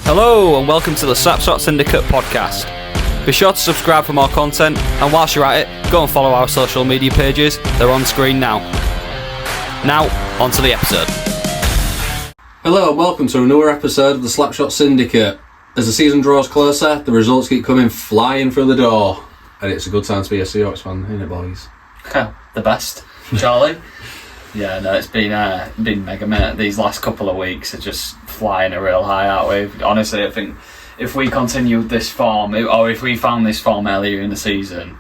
Hello and welcome to the Slapshot Syndicate podcast. Be sure to subscribe for more content, and whilst you're at it, go and follow our social media pages. They're on screen now. Now, on to the episode. Hello and welcome to another episode of the Slapshot Syndicate. As the season draws closer, the results keep coming flying through the door. And it's a good time to be a Seahawks fan, isn't it, boys? The best, Charlie. Yeah, no, it's been mega, mate. These last couple of weeks are just flying a real high, aren't we? Honestly, I think if we continued this form, or if we found this form earlier in the season,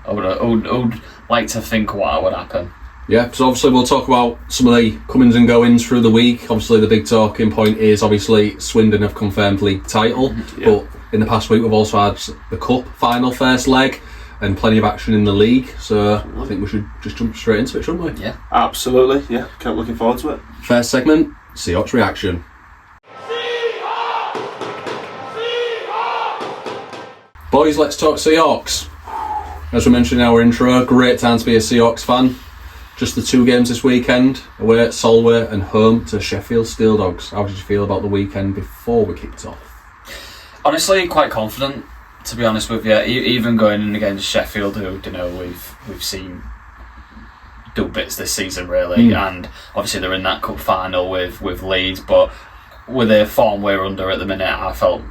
I would like to think what would happen. Yeah, so obviously we'll talk about some of the comings and goings through the week. Obviously the big talking point is obviously Swindon have confirmed league title, but in the past week we've also had the Cup final first leg and plenty of action in the league, so I think we should just jump straight into it, shouldn't we? Yeah, absolutely. Yeah, kept looking forward to it. First segment, Seahawks reaction. Boys, let's talk Seahawks. As we mentioned in our intro, great time to be a Seahawks fan. Just the two games this weekend, away at Solway and home to Sheffield Steel Dogs. How did you feel about the weekend before we kicked off? Honestly, quite confident, to be honest with you. Even going in against Sheffield, who we've seen do bits this season really, and obviously they're in that cup final with Leeds, but with the form we're under at the minute, I felt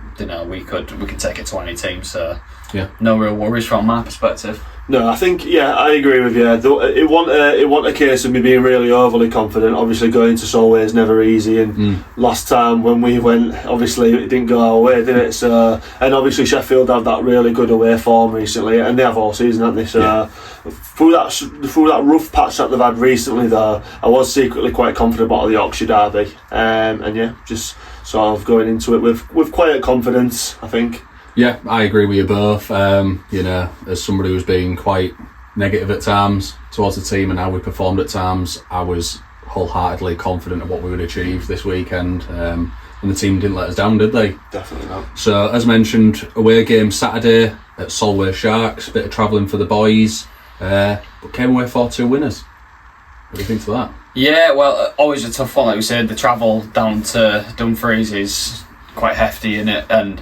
we could take it to any team. So yeah, no real worries from my perspective. No, I think, I agree with you. It wasn't a case of me being really overly confident. Obviously, going to Solway is never easy, and last time when we went, obviously it didn't go our way, did it? So, and obviously Sheffield have that really good away form recently, and they have all season, haven't they? So, through that rough patch that they've had recently, though, I was secretly quite confident about the Yorkshire derby, and just sort of going into it with quiet confidence, I think. Yeah, I agree with you both. As somebody who's been quite negative at times towards the team and how we performed at times, I was wholeheartedly confident of what we would achieve this weekend. And the team didn't let us down, did they? Definitely not. So, as mentioned, away game Saturday at Solway Sharks, bit of travelling for the boys, but came away 4-2 winners. What do you think to that? Yeah, well, always a tough one, like we said. The travel down to Dumfries is quite hefty, innit? And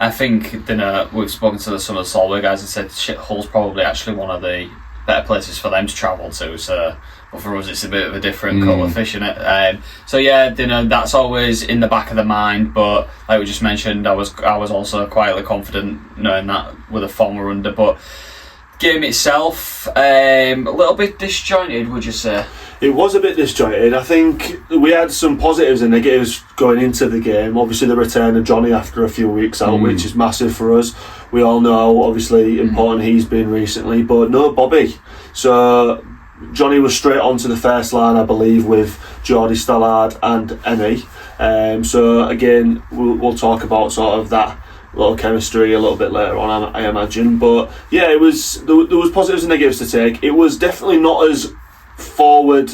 I think we've spoken to some of the Solway guys and said Hull's probably actually one of the better places for them to travel to. So, but for us, it's a bit of a different kettle of fish, innit? That's always in the back of the mind. But like we just mentioned, I was also quietly confident knowing that with the form we're under. But game itself, a little bit disjointed, would you say? It was a bit disjointed. I think we had some positives and negatives going into the game. Obviously the return of Johnny after a few weeks out, which is massive for us. We all know how obviously important he's been recently, but no Bobby. So Johnny was straight onto the first line, I believe, with Geordie Stallard and Emmy. So again, we'll talk about sort of that little chemistry a little bit later on, I imagine. But yeah, there was positives and negatives to take. It was definitely not as forward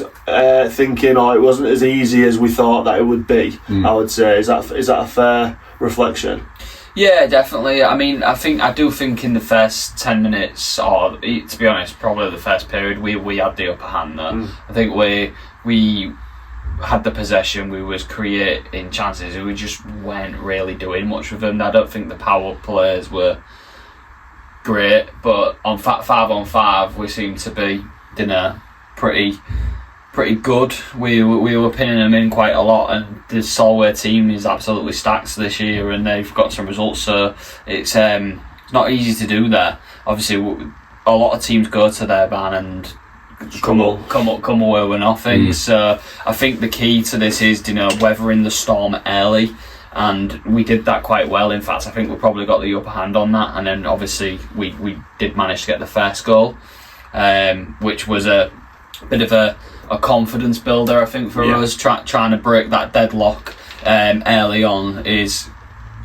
thinking, or it wasn't as easy as we thought that it would be. I would say, is that a fair reflection? Yeah, definitely. I mean, I do think in the first 10 minutes, or to be honest, probably the first period, we had the upper hand there. I think we had the possession, we was creating chances, we just weren't really doing much with them. I don't think the power plays were great, but on 5-on-5 we seemed to be pretty good. We were pinning them in quite a lot, and the Solway team is absolutely stacked this year, and they've got some results. So it's not easy to do there. Obviously, a lot of teams go to their van and come away with nothing. So I think the key to this is weathering the storm early, and we did that quite well. In fact, I think we probably got the upper hand on that, and then obviously we did manage to get the first goal, which was a bit of a confidence builder, I think, for us. Trying to break that deadlock early on is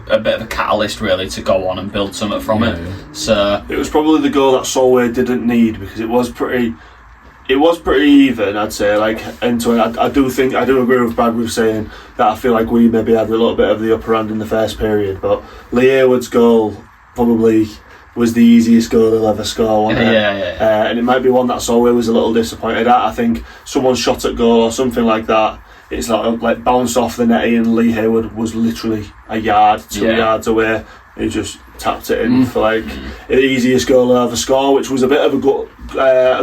a bit of a catalyst really to go on and build something from it. So it was probably the goal that Solway didn't need, because it was pretty even, I'd say, like end to end. I do agree with Brad with saying that I feel like we maybe had a little bit of the upper hand in the first period, but Lee Hayward's goal probably was the easiest goal they'll ever score, wasn't it? And it might be one that Solway was a little disappointed at. I think someone shot at goal or something like that. it's like bounced off the netty, and Lee Hayward was literally a yard, 2 yards away. He just tapped it in for like the easiest goal ever score, which was a bit of a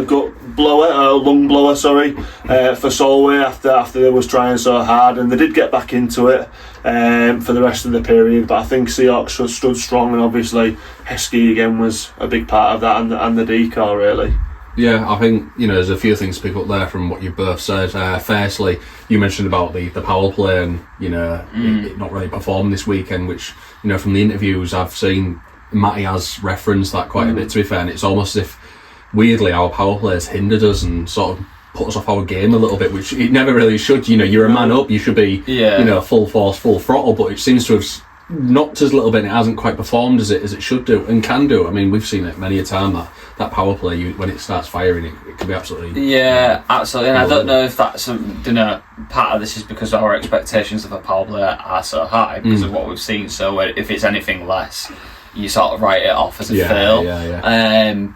gut blower, a lung blower, for Solway after they was trying so hard, and they did get back into it for the rest of the period. But I think Seahawks stood strong, and obviously Heskey again was a big part of that, and the decor really. Yeah, I think, there's a few things to pick up there from what you both said. Firstly, you mentioned about the power play and, it not really performed this weekend, which, from the interviews I've seen, Matty has referenced that quite a bit, to be fair, and it's almost as if, weirdly, our power play has hindered us and sort of put us off our game a little bit, which it never really should. You're a man up, you should be, full force, full throttle, but it seems to have knocked us a little bit, and it hasn't quite performed as it should do and can do. I mean, we've seen it many a time that power play, when it starts firing, it can be absolutely absolutely. And I don't know if that's part of this is because our expectations of a power play are so high because of what we've seen. So if it's anything less, you sort of write it off as a fail.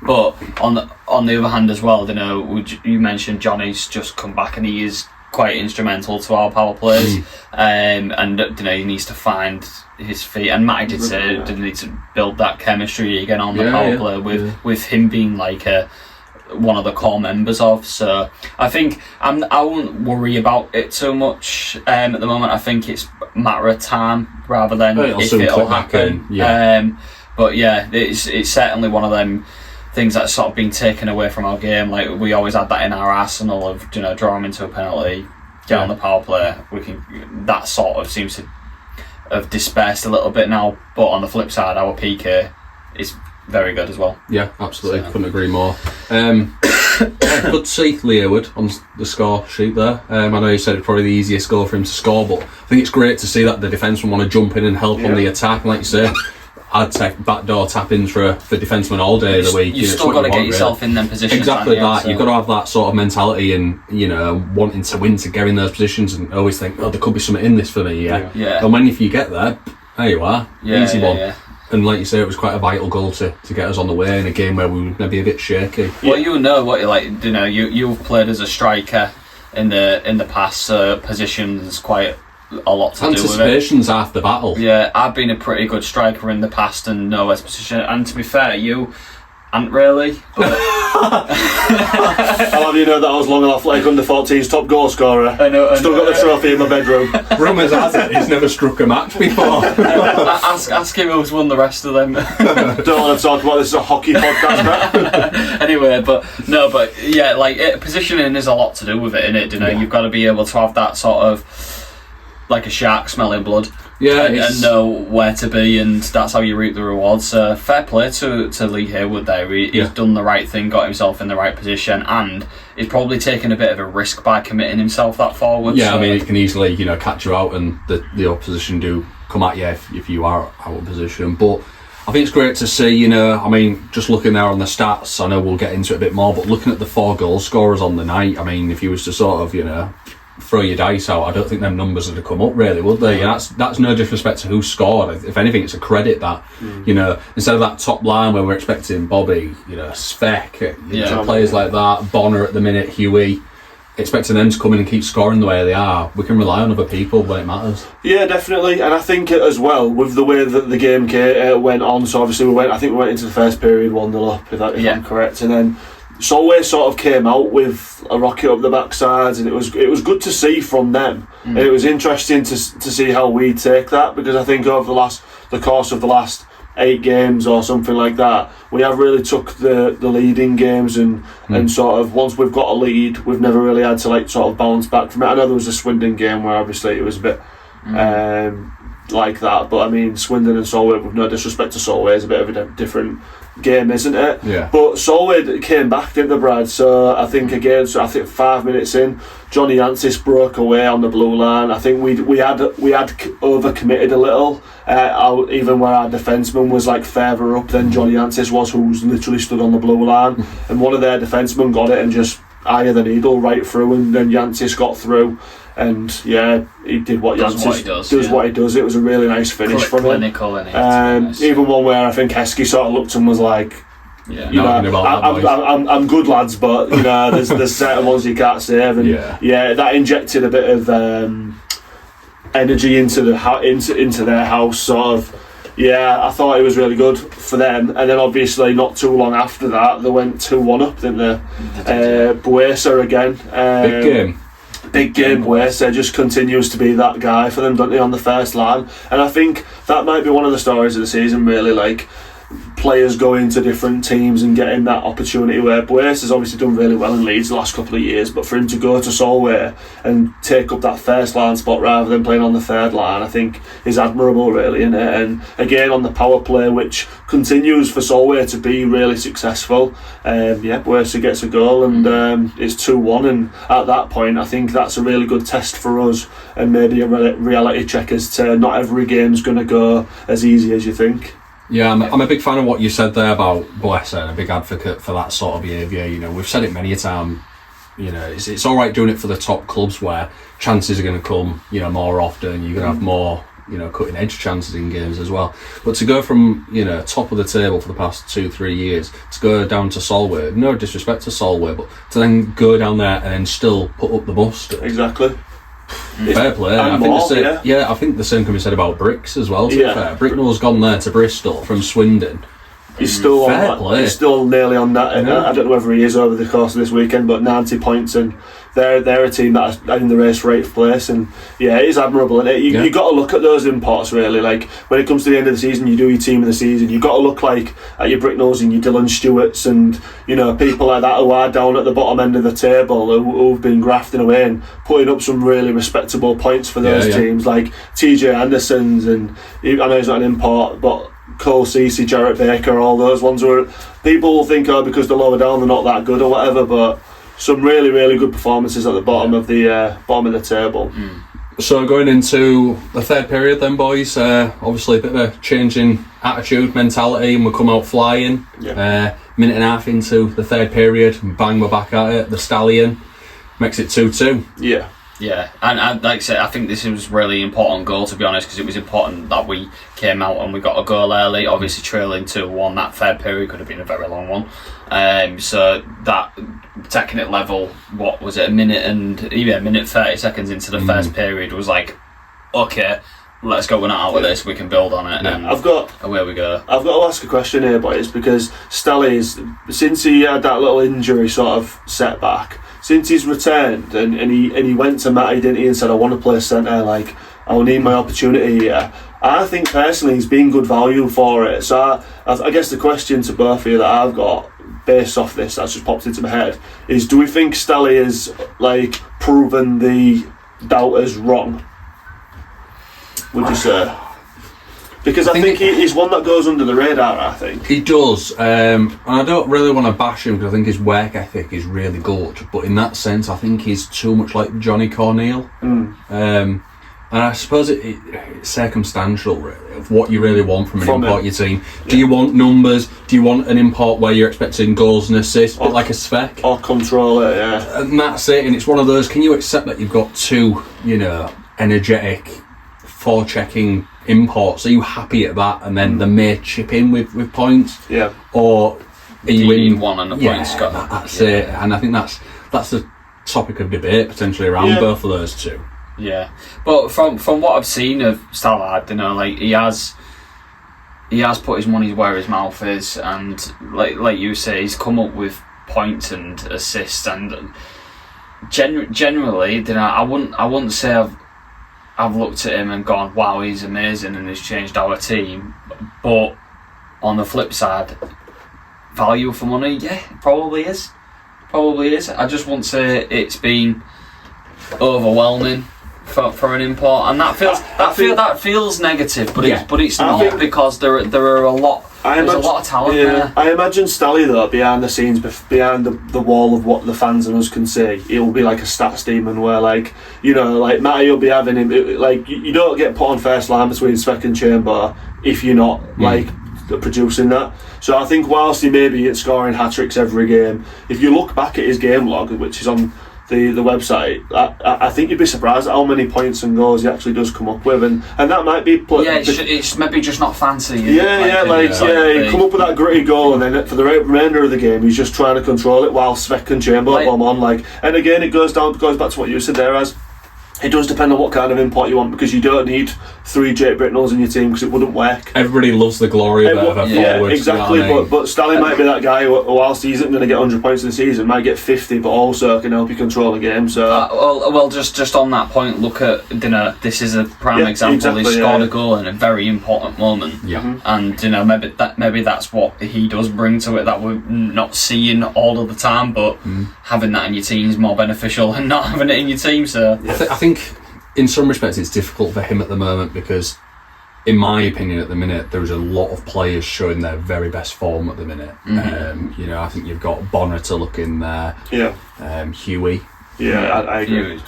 But on the other hand as well, you mentioned Johnny's just come back, and he is quite instrumental to our power plays, and he needs to find his feet. And Matty did say they need to build that chemistry again on the power play with him being like one of the core members of. So I think I won't worry about it too much at the moment. I think it's a matter of time rather than if it'll happen. But it's certainly one of them things that's sort of been taken away from our game. Like, we always had that in our arsenal of draw them into a penalty, get on the power play. That sort of seems to have dispersed a little bit now. But on the flip side, our PK is very good as well. Yeah, absolutely. Couldn't agree more. Good to see Lee Hayward on the score sheet there. I know you said it's probably the easiest goal for him to score, but I think it's great to see that the defensemen want to jump in and help on the attack. And like you say, I'd take backdoor tap-ins for defensemen all day of the week. You've still got to get yourself in them positions. Exactly that. You've got to have that sort of mentality and, wanting to win to get in those positions and always think, there could be something in this for me, yeah. And if you get there you are. Easy one. Yeah. And like you say, it was quite a vital goal to get us on the way in a game where we were maybe a bit shaky. Well, you know what you like. You've played as a striker in the past, so positions quite a lot to do with it. Anticipation's half the battle. Yeah, I've been a pretty good striker in the past and know where's position. And to be fair, you aren't really. I'll have you know that I was long enough like under 14's top goal scorer. I know. Still got the trophy in my bedroom. Rumours has it he's never struck a match before. Ask him who's won the rest of them. Don't want to talk about this is a hockey podcast. Anyway, but yeah, like positioning is a lot to do with it, innit? You've got to be able to have that sort of like a shark smelling blood, and know where to be, and that's how you reap the rewards. So fair play to Lee Hayward there. He's done the right thing, got himself in the right position, and he's probably taken a bit of a risk by committing himself that forward. Yeah, so. I mean, it can easily catch you out, and the opposition do come at you if you are out of position. But I think it's great to see, I mean, just looking there on the stats, I know we'll get into it a bit more, but looking at the 4 goal scorers on the night, I mean, if you was to sort of, throw your dice out, I don't think them numbers would have come up really, would they? That's no disrespect to who scored. If anything, it's a credit that instead of that top line where we're expecting Bobby, Speck, players like that, Bonner at the minute, Huey, expecting them to come in and keep scoring the way they are, we can rely on other people when it matters. Yeah, definitely. And I think as well with the way that the game went on, so obviously we went into the first period 1-0 up, if I'm correct, and then Solway sort of came out with a rocket up the backside, and it was good to see from them. And it was interesting to see how we take that, because I think over the course of the last 8 games or something like that, we have really took the lead in games and sort of once we've got a lead, we've never really had to sort of bounce back from it. I know there was a Swindon game where obviously it was a bit like that, but I mean Swindon and Solway, with no disrespect to Solway, is a bit of a different game, isn't it? Yeah. But Solway came back, didn't they, Brad? So I think 5 minutes in, Johnny Antis broke away on the blue line. I think we had overcommitted a little, even where our defenseman was further up than Johnny Antis was, who's literally stood on the blue line, and one of their defensemen got it and just eye of the needle right through, and then Yantis got through. And he did what Yantis does. What he does. It was a really nice finish from him. Clinical, even one where I think Heskey sort of looked and was like, Yeah, you know, about I'm good lads, but you know, there's certain ones you can't save, and that injected a bit of energy into their house, sort of. Yeah, I thought it was really good for them, and then obviously not too long after that they went 2-1 up, didn't they? Buesa again. Big game. Buesa just continues to be that guy for them, doesn't he, on the first line? And I think that might be one of the stories of the season, really, like players going to different teams and getting that opportunity, where Buesa has obviously done really well in Leeds the last couple of years, but for him to go to Solway and take up that first line spot rather than playing on the third line, I think is admirable, really, isn't it? And again on the power play, which continues for Solway to be really successful, Buesa gets a goal, and it's 2-1, and at that point I think that's a really good test for us, and maybe a reality check as to not every game's going to go as easy as you think. Yeah, I'm a big fan of what you said there about Buesa, and a big advocate for that sort of behaviour. You know, we've said it many a time. You know, it's all right doing it for the top clubs where chances are going to come, you know, more often. You're going to have more, you know, cutting edge chances in games as well. But to go from, you know, top of the table for the past 2-3 years to go down to Solway, no disrespect to Solway, but to then go down there and then still put up the mustard. Exactly. Fair play. I think the same can be said about Bricks as well, to be fair. Bricknell's gone there to Bristol from Swindon. He's still he's still nearly on that. I don't know whether he is over the course of this weekend, but 90 points, and they're a team that are in the race for 8th place, and it is admirable. And you got to look at those imports, really. Like when it comes to the end of the season, you do your team of the season. You got to look like at your Bricknells and your Dylan Stewarts, and you know, people like that who are down at the bottom end of the table who've been grafting away and putting up some really respectable points for those teams, like TJ Anderson's, and I know he's not an import, but Cole Ceci, Jarrett Baker, all those ones where people will think, because they're lower down they're not that good or whatever, but some really, really good performances at the bottom of the table. So going into the third period then, boys, obviously a bit of a change in attitude, mentality, and we come out flying. Minute and a half into the third period, and bang, we're back at it. The Stallion makes it 2-2. Yeah, and like I said, I think this was really important goal, to be honest, because it was important that we came out and we got a goal early. Obviously trailing 2-1, that third period could have been a very long one. So that taking it level, what was it, a minute 30 seconds into the first period was like, okay, let's go, we're not out with this, we can build on it, and away we go. I've got to ask a question here, boys, because Stally's, since he had that little injury sort of setback, since he's returned and he went to Matty, didn't he, and said, I want to play centre, like I'll need my opportunity here. I think personally he's been good value for it. So I guess the question to both of you that I've got based off this, that's just popped into my head, is do we think Stally has like proven the doubters wrong? Would you say? Because I think he's one that goes under the radar, I think. He does, and I don't really want to bash him because I think his work ethic is really good, but in that sense I think he's too much like Johnny Corneal. And I suppose it's circumstantial, really, of what you really want from an import your team. Do you want numbers? Do you want an import where you're expecting goals and assists, a bit like a spec? Or control it, And that's it, and it's one of those, can you accept that you've got two, you know, energetic, forechecking imports? Are you happy at that, and then they may chip in with points? Or are you in one on the points? That's it, and I think that's the topic of debate potentially around both of those two. Yeah, but from what I've seen of Stallard, you know, like he has put his money where his mouth is, and like you say, he's come up with points and assists, and generally, you know, I wouldn't say I've looked at him and gone, wow, he's amazing and he's changed our team. But on the flip side, value for money, probably is. I just won't say it's been overwhelming for an import, and that feels negative, but it's not, because there are a lot. There's a lot of talent there. I imagine Stally, though, behind the scenes, behind the wall of what the fans and us can see, he'll be like a stats demon where, like, you know, like Matty will be having him, like, you don't get put on first line between Speck and Chamber if you're not like producing that. So I think whilst he may be scoring hat-tricks every game, if you look back at his game log, which is on the website, I think you'd be surprised at how many points and goals he actually does come up with, and that might be it's maybe just not fancy. He come up with that gritty goal, and then for the remainder of the game he's just trying to control it while Svek and Chamber bomb on, and again it goes back to what you said there, as it does depend on what kind of import you want, because you don't need 3 Jake Britnells in your team because it wouldn't work. Everybody loves the glory of a forward. Yeah, exactly. You know what I mean? But Staley might be that guy who, whilst he isn't going to get 100 points in the season, might get 50, but also can help you control a game. So well, just on that point, look at this is a prime example. Exactly, he scored a goal in a very important moment. Yeah. And maybe that's what he does bring to it that we're not seeing all of the time, but having that in your team is more beneficial than not having it in your team. So I think in some respects it's difficult for him at the moment, because in my opinion at the minute there's a lot of players showing their very best form at the minute. I think you've got Bonner to look in there, Huey, I agree.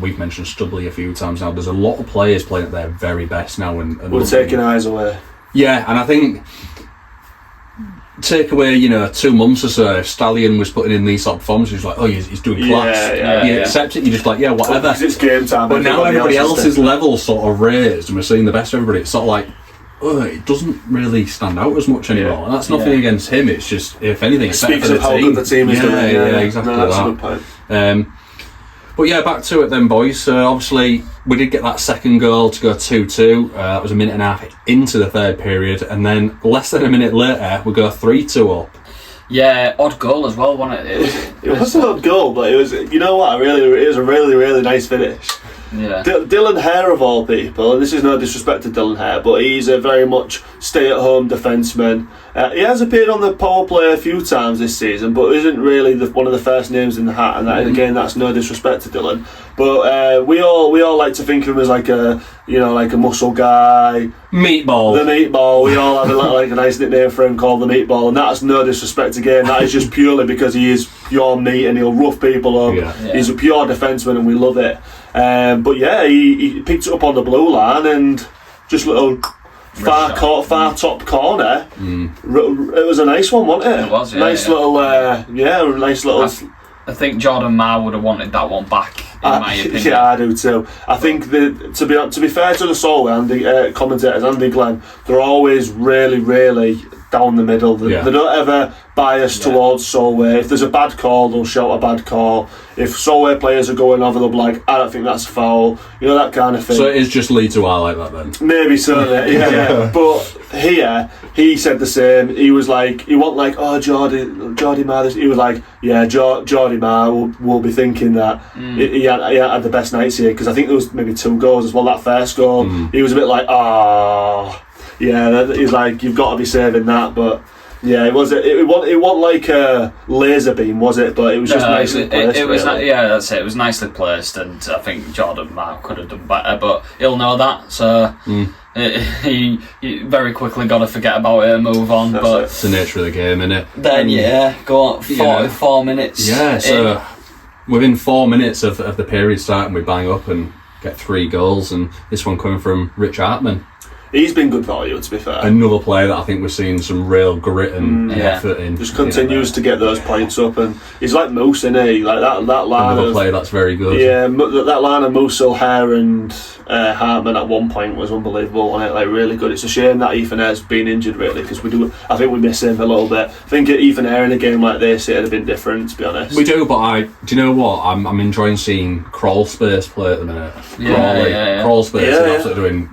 We've mentioned Studley a few times now. There's a lot of players playing at their very best now, and we're taking eyes away. Yeah, and I think take away 2 months or so, if Stallion was putting in these sort of performances, he's like, oh, he's doing class. You accept it, you're just like, yeah, whatever. Because it's game time. But now everybody else's level sort of raised, and we're seeing the best of everybody. It's sort of like, it doesn't really stand out as much anymore. And that's nothing against him. It's just, if anything, it's speaks better for of how good the team is doing. Yeah, exactly. That's a good point. But yeah, back to it then, boys. Obviously, we did get that second goal to go 2-2. That was a minute and a half into the third period, and then less than a minute later, we go 3-2 up. Yeah, odd goal as well, wasn't it? It was an odd goal, but it was. You know what? It was a really, really nice finish. Yeah. Dylan Hare of all people, and this is no disrespect to Dylan Hare, but he's a very much stay-at-home defenceman. He has appeared on the power play a few times this season, but isn't really one of the first names in the hat. And that, again, that's no disrespect to Dylan. But we all like to think of him as like a muscle guy, Meatball. The Meatball. We all have a nice nickname for him called the Meatball, and that's no disrespect again. That is just purely because he is pure meat and he'll rough people up. Yeah. He's a pure defenceman, and we love it. But yeah, he picked it up on the blue line and just little far top corner. It was a nice one, wasn't it? It was, nice little. I think Jordan Marr would have wanted that one back, in my opinion. Yeah, I do too. I think to be fair to the Solway commentators, Andy Glenn, they're always really, really down the middle. They don't ever bias towards Solway. If there's a bad call, they'll shout a bad call. If Solway players are going over, they'll be like, I don't think that's a foul. That kind of thing. So it is just Lee to like that then? Maybe so, yeah. But here, he said the same. He was like, he wasn't like, oh, Geordie Marr. He was like, yeah, Geordie Marr will be thinking that he had the best nights here, because I think there was maybe 2 goals as well. That first goal, he was a bit like, he's like, you've got to be saving that, but. Yeah, it wasn't like a laser beam, was it? But it was just nicely placed. It was that's it. It was nicely placed, and I think Jordan Marr could have done better, but he'll know that. So he very quickly got to forget about it and move on. But it's the nature of the game, isn't it? Then go on 44 minutes. Yeah, so within 4 minutes of the period starting, we bang up and get 3 goals, and this one coming from Rich Hartman. He's been good value, to be fair. Another player that I think we're seeing some real grit and effort in. Just continues to get those points up, and he's like Moose, isn't he? Like that line. Another player that's very good. Yeah, that line of Moose, Hare and Hartman at one point was unbelievable, wasn't it? Like really good. It's a shame that Ethan Hare's been injured, really, because I think we miss him a little bit. I think Ethan Hare in a game like this, it'd have been different, to be honest. We do, but do you know what? I'm enjoying seeing Crawl Space play at the minute. Crawl Space is absolutely doing.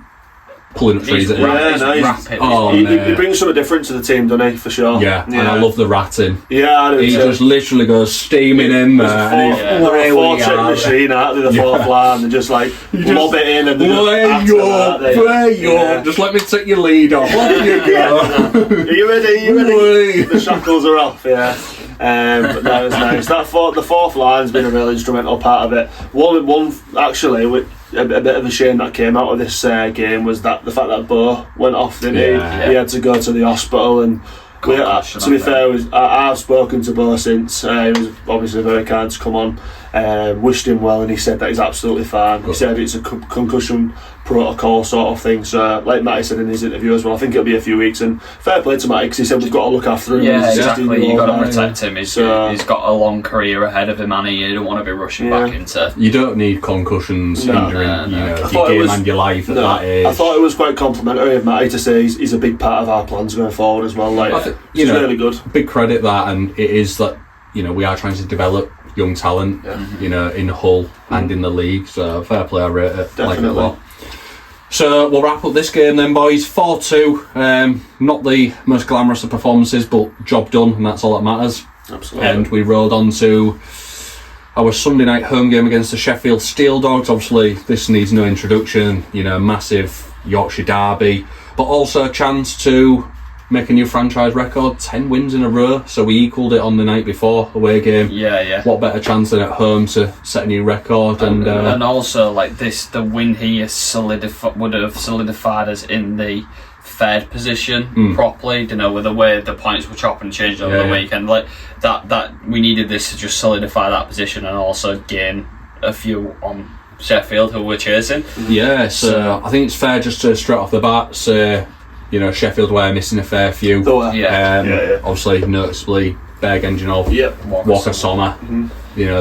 Pulling up trees at nice. He brings something different to the team, doesn't he? For sure. Yeah, and I love the ratting. Yeah, I do he too. Just literally goes steaming in there. The four-check machine out of the fourth line and just like lob it in and play up. Just let me take your lead off. Off you go. Are you ready? The shackles are off. Yeah. But that was nice. The fourth line's been a really instrumental part of it. One actually. A bit of a shame that came out of this game was that the fact that Bo went off, didn't he? He had to go to the hospital, and to be fair, I've spoken to Bo since. He was obviously very kind to come on. wished him well, and he said that he's absolutely fine. He said it's a concussion protocol sort of thing, so like Matty said in his interview as well, I think it'll be a few weeks, and fair play to Matty because he said we've got to look after him. Yeah, exactly, you've got to protect him. He's got a long career ahead of him, and you don't want to be rushing back into... You don't need concussions injuring your game and your life at that age. I thought it was quite complimentary of Matty to say he's a big part of our plans going forward as well. Like, it's really good. Big credit that, and it is that, we are trying to develop young talent, in Hull and in the league, so fair play, I rate it. Definitely. Like it a lot. So we'll wrap up this game then, boys. 4-2, not the most glamorous of performances, but job done, and that's all that matters. Absolutely. And we rolled on to our Sunday night home game against the Sheffield Steel Dogs. Obviously, this needs no introduction, massive Yorkshire derby, but also a chance to make a new franchise record, 10 wins in a row, so we equalled it on the night before, away game. Yeah. What better chance than at home to set a new record? And also, like this, the win here would have solidified us in the third position properly, with the way the points were chopped and changed over the weekend. Like that we needed this to just solidify that position and also gain a few on Sheffield, who we're chasing. Yeah, so I think it's fair just to straight off the bat say, Sheffield were missing a fair few. Obviously, noticeably, Berg Enginov, Walker Sommer,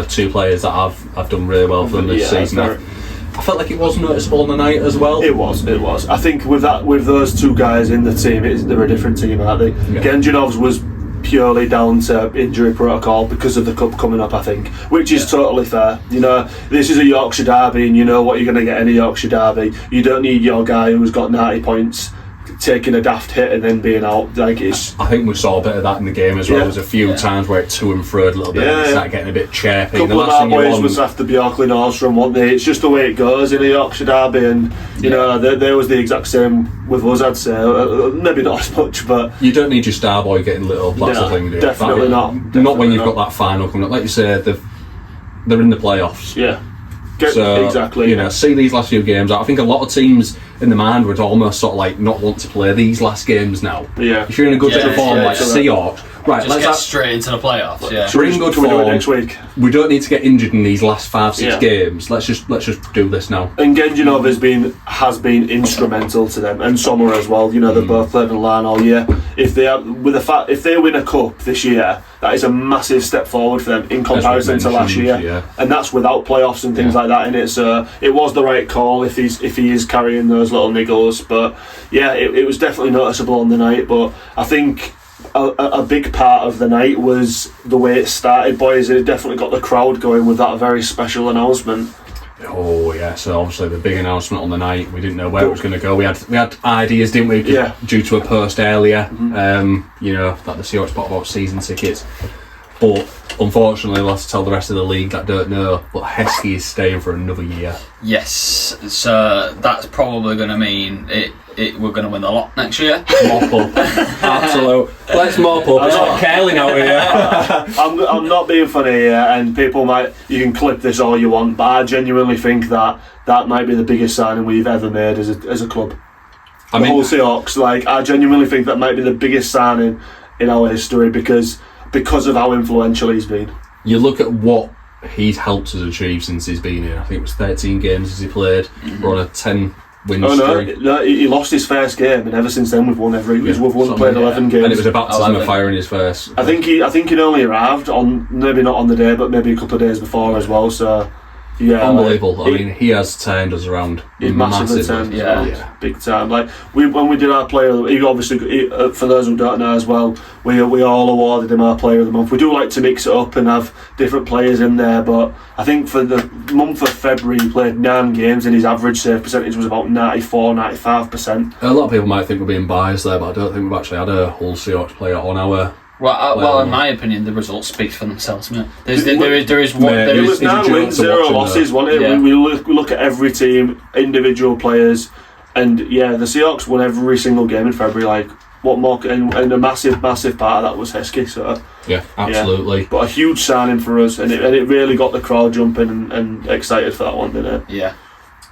two players that have done really well for them this season. I felt like it was noticeable on the night as well. It was. I think with those two guys in the team, they're a different team, aren't they? Yeah. Genginov's was purely down to injury protocol because of the cup coming up, I think, which is totally fair. This is a Yorkshire derby, and you know what you're going to get in a Yorkshire derby. You don't need your guy who's got 90 points taking a daft hit and then being out. I think we saw a bit of that in the game as well. There was a few times where it to and fro a little bit and it started getting a bit chirpy. A couple of our boys was after Bjorkley Nordstrom, weren't they? It's just the way it goes in a Yorkshire derby, and there was the exact same with us, I'd say. Maybe not as much, but you don't need your star boy getting lit up. That's the thing. Definitely not. Not when you've got that final coming up. Like you say, they're in the playoffs. Yeah. Exactly. See these last few games. I think a lot of teams in the mind would almost sort of like not want to play these last games now. Yeah. If you're in a good bit of form, like Seahawks, right? Let's get straight into the playoffs. Yeah. We're in good form. We do it next week. We don't need to get injured in these last 5-6 games. Let's just do this now. And Genginov has been instrumental to them, and Sommer as well. They've both played in the line all year. If they win a cup this year, that is a massive step forward for them in comparison to last year, and that's without playoffs and things like that in it. So it was the right call if he is carrying those little niggles. But it was definitely noticeable on the night. But I think a big part of the night was the way it started, boys. It definitely got the crowd going with that very special announcement. Oh yeah, so obviously the big announcement on the night, we didn't know where it was going to go. We had ideas, didn't we? Yeah. Due to a post earlier, that the Seahawks bought about season tickets, but unfortunately, we'll have to tell the rest of the league that don't know. But Heskey is staying for another year. Yes, so that's probably going to mean we're going to win the lot next year. Mop up, absolute. Let's mop up. It's not curling out here. I'm not being funny here, and you can clip this all you want, but I genuinely think that might be the biggest signing we've ever made as a club. The Hull Seahawks, I genuinely think that might be the biggest signing in our history because of how influential he's been. You look at what he's helped us achieve since he's been here. I think it was 13 games as he played. We're on a 10 win streak. No, he lost his first game, and ever since then we've won played 11 games. And it was a baptism of fire in his first. I think he'd only arrived on, maybe not on the day, but maybe a couple of days before as well. So yeah, unbelievable. He has turned us around. He's massively turned us around, big time. When we did our player, he obviously, for those who don't know as well, we all awarded him our player of the month. We do like to mix it up and have different players in there, but I think for the month of February he played 9 games and his average save percentage was about 94-95%. A lot of people might think we're being biased there, but I don't think we've actually had a Hull Seahawks player on our. Well, in my opinion, the results speak for themselves, mate. It was 9 wins, 0 losses, wasn't it? Yeah. We look at every team, individual players, and the Seahawks won every single game in February. What more? And a massive part of that was Heskey. So yeah, absolutely. But a huge signing for us, and it really got the crowd jumping and excited for that one, didn't it? Yeah.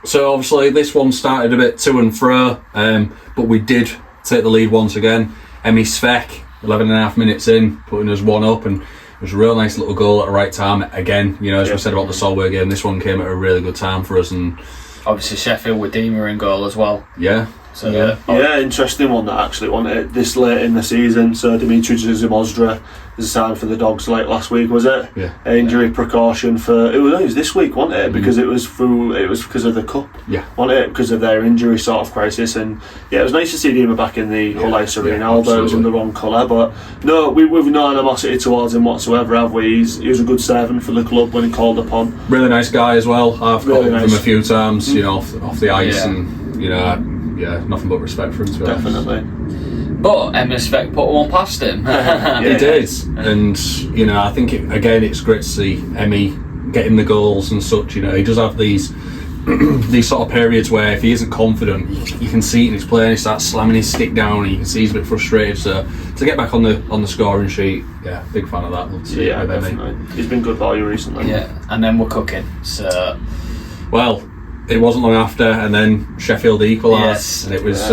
So obviously this one started a bit to and fro, but we did take the lead once again. Emi Svek, 11.5 minutes in, putting us one up, and It was a real nice little goal at the right time. Again, you know, as we said about the Solway game, this one came at a really good time for us. And obviously Sheffield with Dima in goal as well. Yeah. So Interesting one that actually won it this late in the season. So Dimitri Zimosdra is signed for the Dogs like last week, was it? Yeah. Injury precaution for it was this week, wasn't it? Because it was because of the cup. Yeah. Wasn't it? Because of their injury sort of crisis, and it was nice to see Dima back in the Hull Arena. Although it was in the wrong colour, but no, we've no animosity towards him whatsoever, have we? He was a good servant for the club when he called upon. Really nice guy as well. I've Really caught him a few times, you know, off the ice, Yeah. and you know. Yeah, nothing but respect for him, to be honest. Definitely. But Emma Speck put one past him. He did, and you know, I think it's great to see Emmy getting the goals and such. You know, he does have these these sort of periods where if he isn't confident, you can see it in his play, and he starts slamming his stick down, and you can see he's a bit frustrated. So to get back on the scoring sheet, yeah, big fan of that. Love to see it with definitely. Emmy. He's been good value recently. Yeah, and then we're cooking. So Well, it wasn't long after, and then Sheffield equalised, Yes. and it was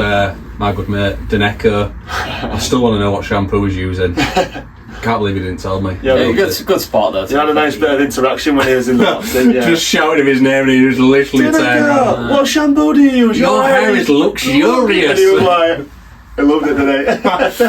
my good mate Daneko. I still want to know what shampoo he was using. Can't believe he didn't tell me. Yeah, good spot though. He had a nice bit of interaction when he was in the box, didn't you? Just shouted him his name, and he was literally saying, What shampoo do you use? "Your hair is And luxurious." he was like, I loved it today.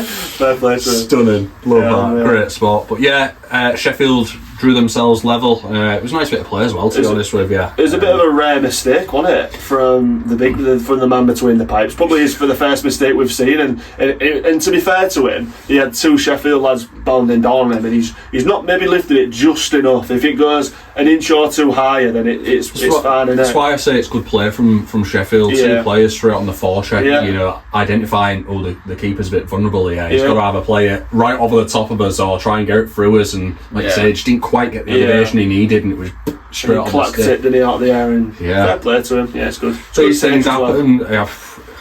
Fair play to him. Stunning, love that, Yeah. great spot. But yeah, Sheffield drew themselves level. It was a nice bit of play as well, to be honest with you. It was a bit of a rare mistake, wasn't it, from the man between the pipes? Probably is for the first mistake we've seen. And to be fair to him, he had two Sheffield lads bounding down on him, and he's not maybe lifted it just enough. If it goes an inch or two higher, then it's fine. Isn't That's it? why I say it's good play from Sheffield. Two players straight on the forecheck. Yeah. You know, identifying the keeper's a bit vulnerable here. He's Yeah. got to either play it right over the top of us or try and get it through us. And like you say, just didn't quite get the elevation he needed, and it was straight on the clacked stick. it, didn't he, out of the air? And Yeah. fair play to him. Yeah, it's good. So these Good things save as well. happen. Yeah,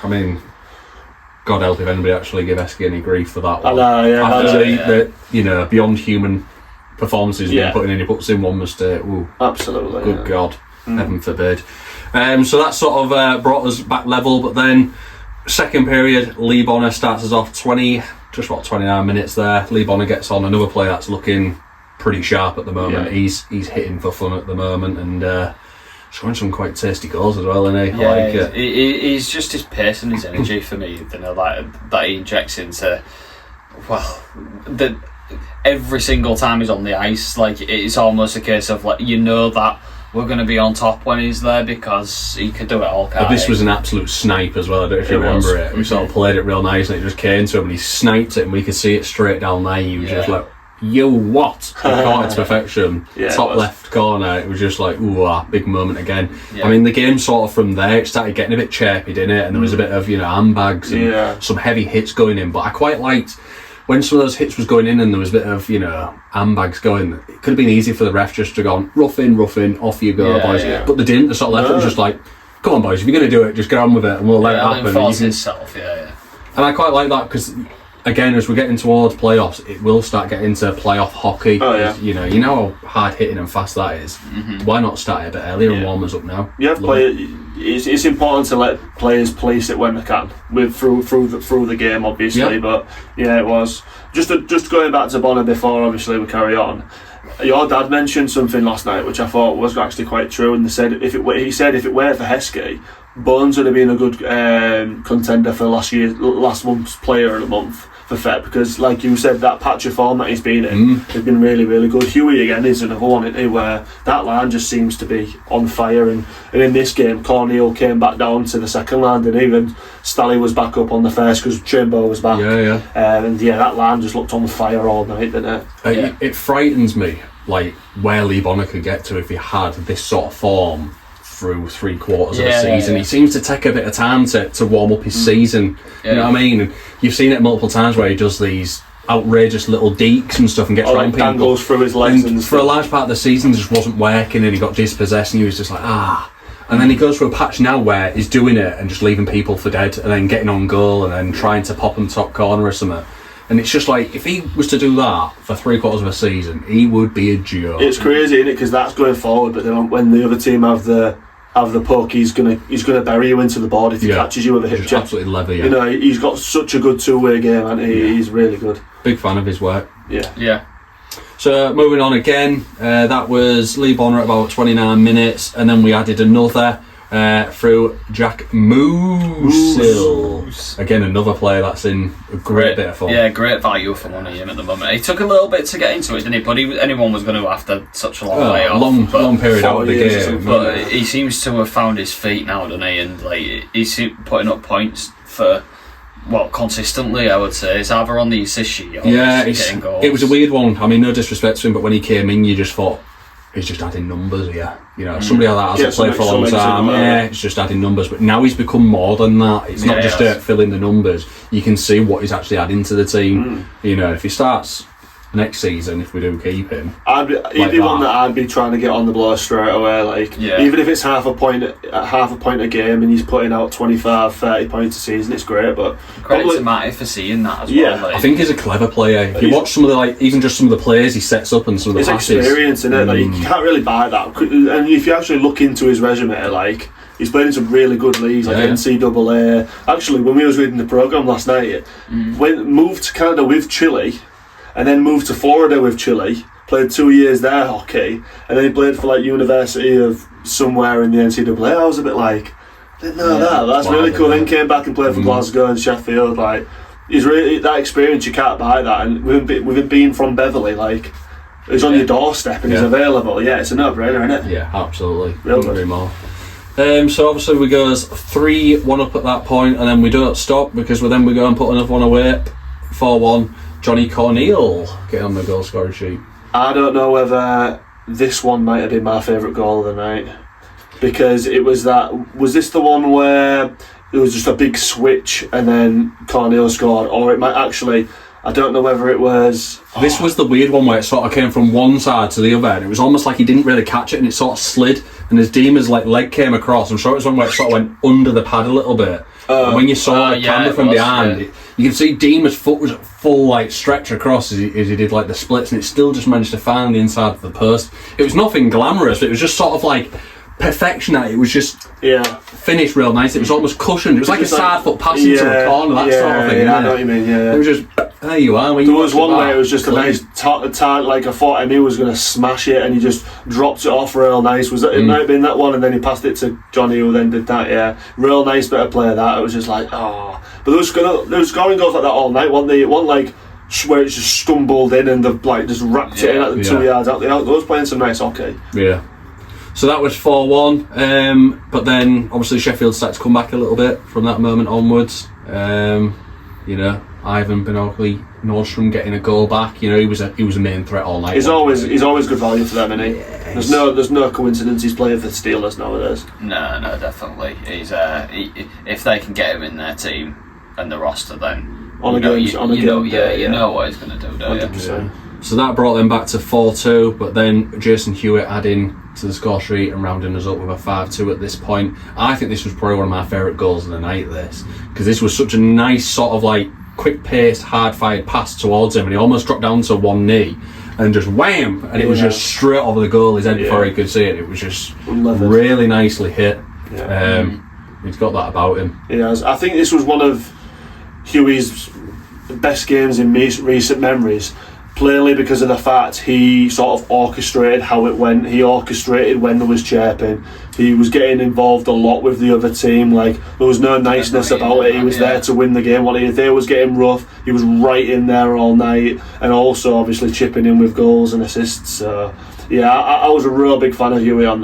I mean, God help if anybody actually give Esky any grief for that one. I know, yeah. After I know, the you know, beyond human performances he's been putting in, he puts in one mistake. Ooh, Absolutely. good God, heaven forbid. So that sort of brought us back level, but then second period, Lee Bonner starts us off just about 29 minutes there. Lee Bonner gets on, another player that's looking pretty sharp at the moment. Yeah. He's hitting for fun at the moment, and scoring some quite tasty goals as well, isn't he? Yeah, I like it. he's just his pace and his energy for me. You know, that he injects into. Well, every single time he's on the ice, like it's almost a case of like you know that we're going to be on top when he's there because he could do it all. But this was an absolute snipe as well. I don't know if you remember it. We sort of played it real nice, and it just came to him, and he sniped it, and we could see it straight down there. He was just like, "Yo, what?" He caught it to perfection. Top left corner. It was just like, ooh, big moment again. Yeah. I mean, the game sort of from there, it started getting a bit chirpy, didn't it? And there was a bit of handbags and some heavy hits going in. But I quite liked when some of those hits was going in, and there was a bit of handbags going. It could have been easy for the ref just to go rough in, off you go, boys. Yeah. But they didn't. They sort of left it was just like, come on, boys, if you're going to do it, just get on with it, and we'll let it happen. Enforce itself, And I quite like that because, again, as we're getting towards playoffs, it will start getting into playoff hockey. Oh, yeah. You know how hard hitting and fast that is. Why not start it a bit earlier and warm us up now? It's important to let players place it when they can, through the game, obviously. Yeah. But yeah, it was just going back to Bonner before. Obviously, we carry on. Your dad mentioned something last night, which I thought was actually quite true, and he said if it weren't for Heskey, Bones would have been a good contender for last month's Player of the Month for Feb, because like you said, that patch of form that he's been in has been really, really good. Huey again is another one, isn't he, where that line just seems to be on fire, and in this game Cornell came back down to the second line, and even Stally was back up on the first because Chamber was back. And that line just looked on fire all night, didn't it? It frightens me, like where Lee Bonner could get to if he had this sort of form through 3/4 of the season. He seems to take a bit of time to warm up his season. You know what I mean? And you've seen it multiple times where he does these outrageous little deeks and stuff and gets around people. Dangles through his legs and for a large part of the season just wasn't working, and he got dispossessed, and he was just like and then he goes through a patch now where he's doing it and just leaving people for dead, and then getting on goal, and then trying to pop them top corner or something. And it's just like, if he was to do that for 3/4 of a season, he would be a joke. It's crazy, isn't it? Because that's going forward, but then when the other team have the poke, he's gonna bury you into the board if he catches you with a hip check. Absolutely leather, You know, he's got such a good two-way game, and he's really good. Big fan of his work. Yeah. So moving on again, that was Lee Bonner at about 29 minutes, and then we added another through Jack Moosil. Again, another player that's in a great bit of form. Yeah, great value for money him at the moment. He took a little bit to get into it, didn't he? But anyone was going to after such a long way off. Long period out of the game. But he seems to have found his feet now, doesn't he? And like he's putting up points for. Well, consistently, I would say. It's either on the assist sheet or getting goals. It was a weird one. I mean, no disrespect to him, but when he came in, you just thought, he's just adding numbers here. You know, somebody like that hasn't played for a long time. Yeah, it's just adding numbers. But now he's become more than that. It's not just filling the numbers. You can see what he's actually adding to the team. You know, if he starts next season, if we do keep him, he'd be one that I'd be trying to get on the blower straight away. Like, even if it's half a point a game, and he's putting out 25, 30 points a season, it's great. But credit to Matty for seeing that as well. Like, I think he's a clever player. If you watch some of the even just some of the plays he sets up and some of the passes, his experience in it, like, you can't really buy that. And if you actually look into his resume, like, he's played in some really good leagues, like NCAA. Actually, when we was reading the programme last night, moved to Canada with Chile, and then moved to Florida with Chile, played 2 years there hockey, and then he played for like University of somewhere in the NCAA. I was a bit like, didn't know that's really cool. Then came back and played for Glasgow and Sheffield. Like, he's really, that experience, you can't buy that. And with him being from Beverley, like, he's on your doorstep and he's available. Yeah, it's a no-brainer, isn't it? Yeah, absolutely. Real good. More. So obviously we go 3-1 up at that point, and then we don't stop because we go and put another one away, 4-1. Johnny Corneal getting on the goal scoring sheet. I don't know whether this one might have been my favourite goal of the night, because it was was this the one where it was just a big switch and then Corneal scored, or it might actually, I don't know whether it was... This was the weird one where it sort of came from one side to the other, and it was almost like he didn't really catch it and it sort of slid, and his Deemer's leg came across. I'm sure it was one where it sort of went under the pad a little bit. And when you saw the camera from behind, you can see Deemer's foot was at full like stretch across as he did like the splits, and it still just managed to find the inside of the post. It was nothing glamorous, but it was just sort of like perfection at it. It was just finished real nice. It was almost cushioned. It was like a side foot pass into the corner, that sort of thing. Yeah, I know what you mean. Yeah, it was just, there you are. There was one where it was just a nice like I thought he was going to smash it, and he just dropped it off real nice. It might have been that one, and then he passed it to Johnny, who then did that. Yeah, real nice bit of play. That it was just like, oh. But there was scoring goals like that all night. One like where it just stumbled in and like just wrapped it in at the 2 yards out. They was playing some nice hockey. Yeah. So that was 4-1, but then obviously Sheffield started to come back a little bit from that moment onwards. You know, Ivan Binoculary Nordstrom getting a goal back. You know, he was a main threat all night. He's always good value for them, isn't he? Yeah, there's no coincidence he's playing for the Steelers nowadays. No, definitely. He's if they can get him in their team and the roster, then you know what he's going to do, don't 100%. You? So that brought them back to 4-2, but then Jason Hewitt adding to the score sheet and rounding us up with a 5-2 at this point. I think this was probably one of my favourite goals of the night, because this was such a nice sort of like quick-paced, hard-fired pass towards him, and he almost dropped down to one knee and just wham, and it was just straight over the goalie's head before he could see it. It was just really nicely hit. He's got that about him. He has. I think this was one of Huey's best games in recent memories, plainly because of the fact he sort of orchestrated how it went. He orchestrated when there was chirping. He was getting involved a lot with the other team. Like, there was no niceness about it. He was there to win the game. If they was getting rough, he was right in there all night, and also obviously chipping in with goals and assists. So yeah, I was a real big fan of Huey on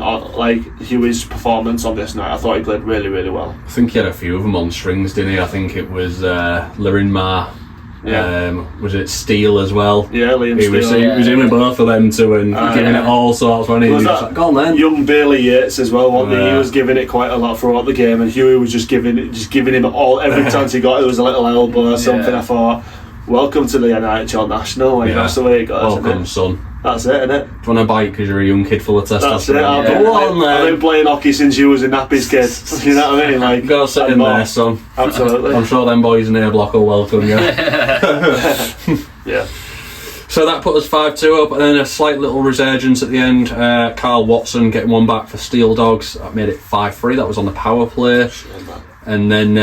Huey's performance on this night. I thought he played really, really well. I think he had a few of them on strings, didn't he? I think it was Larinmar. Was it Steele as well? Yeah, Liam Steele. He was in with both of them too, and giving it all sorts. When he was like, "Go on, then." Young Bailey Yates as well. He was giving it quite a lot throughout the game, and Huey was just giving him all every chance he got. It was a little elbow or something. I thought, welcome to the NIHL National. That's the way it goes. Welcome, son. That's it, isn't it? Do you want to bite because you're a young kid full of testosterone? That's it. I've been playing hockey since you was a nappies kid. You know what I mean? Like, go sit in there, son. Absolutely. I'm sure them boys in A block will welcome you. Yeah. So that put us 5-2 up, and then a slight little resurgence at the end. Carl Watson getting one back for Steel Dogs. That made it 5-3. That was on the power play. And then,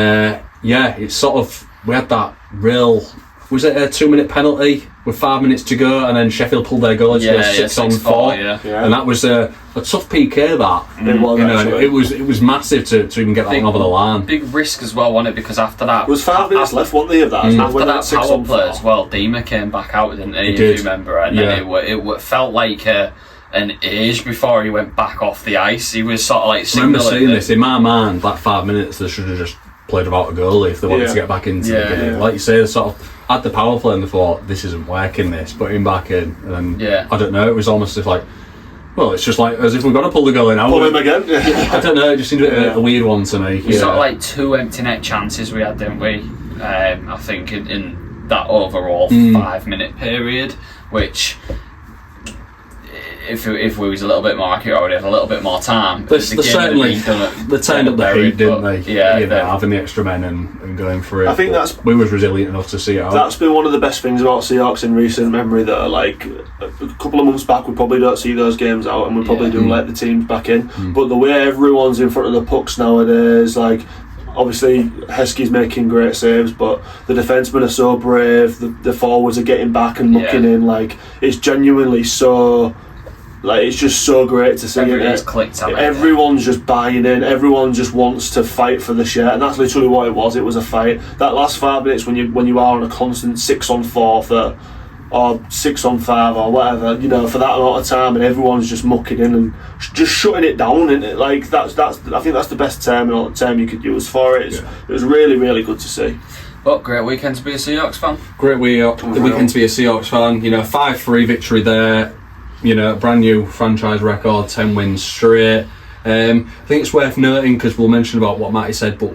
it's sort of, we had that real was it a 2-minute penalty with 5 minutes to go, and then Sheffield pulled their goal into a 6-on-4, and that was a tough PK. That it was, it was massive to even get that one over the line. Big risk as well, wasn't it? Because after that, there was 5 minutes left, wasn't there? Of that after that power play as well, Dima came back out, didn't he? If you remember, and then it felt like an age before he went back off the ice. He was sort of like I remember seeing this in my mind. That 5 minutes, they should have just played without a goalie if they wanted to get back into the game. Like you say, they sort of had the power play and they thought, this isn't working, put him back in, and then I don't know, it was almost like, well, it's just like as if we're going to pull the goal in. Pull him again? I don't know, it just seemed a weird one to me. Sort of like 2 empty net chances we had, didn't we? I think in that overall 5 minute period, which if we was a little bit more accurate, I would have a little bit more time. They certainly they turned up the heat, didn't they? Having the extra men and going for it. I think we was resilient enough to see it out. That's been one of the best things about Seahawks in recent memory. That like a couple of months back, we probably don't see those games out, and we probably do let the teams back in. But the way everyone's in front of the pucks nowadays, like. Obviously, Heskey's making great saves, but the defensemen are so brave. The forwards are getting back and mucking in. Like it's genuinely so. Like it's just so great to see it. Clicked Everyone's just buying in. Everyone just wants to fight for the shirt, and that's literally what it was. It was a fight. That last 5 minutes when you are on a constant 6-on-4 or 6-on-5 or whatever, for that amount of time, and everyone's just mucking in and just shutting it down. And like that's I think that's the best term you could use for it. It was really, really good to see. Well, great weekend to be a Seahawks fan. Great weekend to be a Seahawks fan. 5-3 victory there. Brand new franchise record, 10 wins straight. I think it's worth noting because we'll mention about what Matty said, but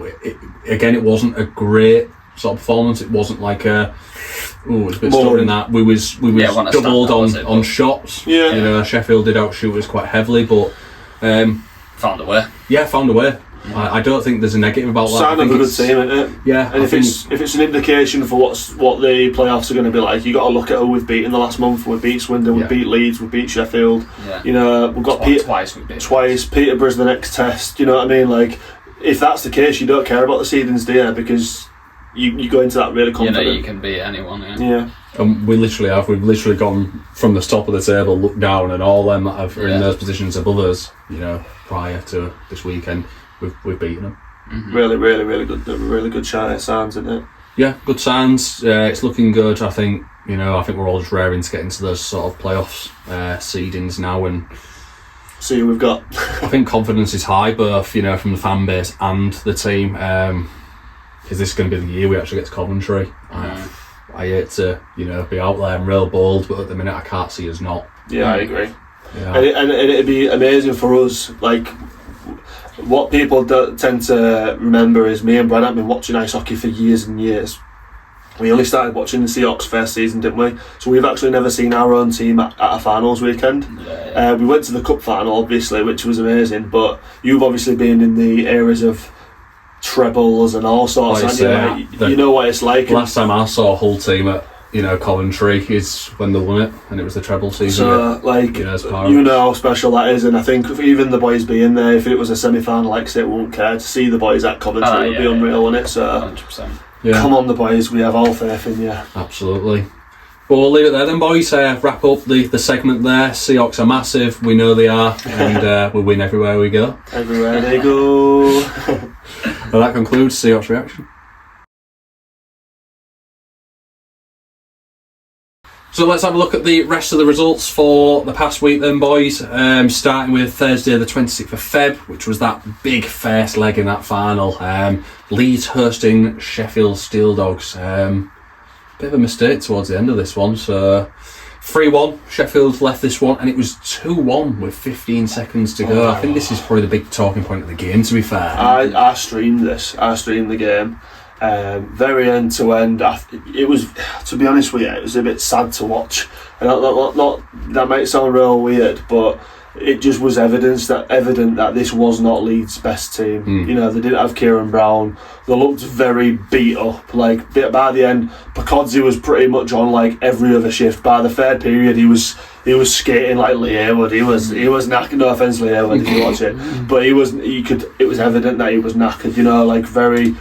it wasn't a great sort of performance. It wasn't like it was a bit slower than that. We was doubled on shots. Sheffield did outshoot us quite heavily, but found a way. Yeah, found a way. I don't think there's a negative about that. Sign of a good team, isn't it? Yeah, and if it's an indication for what the playoffs are going to be like, you got to look at who we've beaten the last month. We beat Swindon, we beat Leeds, we beat Sheffield. Yeah. We've got twice. Peterborough's the next test. You know what I mean? Like, if that's the case, you don't care about the seedings, do you? Because you go into that really confident. You can beat anyone. Yeah. And we literally have. We've literally gone from the top of the table, looked down, and all them that are in those positions above us. Prior to this weekend, we've beaten them. Mm-hmm. Really, really, really good. Really good signs, isn't it? Yeah, good signs. It's looking good. I think we're all just raring to get into those sort of playoffs seedings now, and see who we've got. I think confidence is high, both from the fan base and the team. Is this going to be the year we actually get to Coventry? I hate to be out there and real bold, but at the minute I can't see us not. Yeah, I agree. Yeah. And it'd be amazing for us. Like, what people tend to remember is me and Brad have been watching ice hockey for years and years. We only started watching the Seahawks first season, didn't we? So we've actually never seen our own team at a finals weekend. We went to the cup final, obviously, which was amazing, but you've obviously been in the eras of trebles and all sorts. You know what it's like. Last time I saw a Hull team at Coventry is when they won it, and it was the treble season. So, how special that is, and I think even the boys being there, if it was a semi-final, like say, won't care to see the boys at Coventry. It would be unreal, wouldn't it? So, 100%. Come on, the boys, we have all faith in you. Absolutely. Well, we'll leave it there then, boys. Wrap up the segment there. Seahawks are massive, we know they are, and we win everywhere we go. Everywhere they go. Well, that concludes Seahawks Reaction. So let's have a look at the rest of the results for the past week then, boys. Starting with Thursday the 26th of Feb, which was that big first leg in that final. Leeds hosting Sheffield Steel Dogs. Bit of a mistake towards the end of this one. So 3-1, Sheffield left this one, and it was 2-1 with 15 seconds to go. I think this is probably the big talking point of the game, to be fair. I streamed this. I streamed the game. Very end to end. It was, to be honest with you, it was a bit sad to watch. And that might sound real weird, but it just was evident that this was not Leeds' best team. They didn't have Kieran Brown. They looked very beat up. Like, by the end, Pacozzi was pretty much on like every other shift. By the third period, he was skating like Lee Haywood. He was knackered. No offence, Lee Haywood, if you watch it, but it was evident that he was knackered. Like very.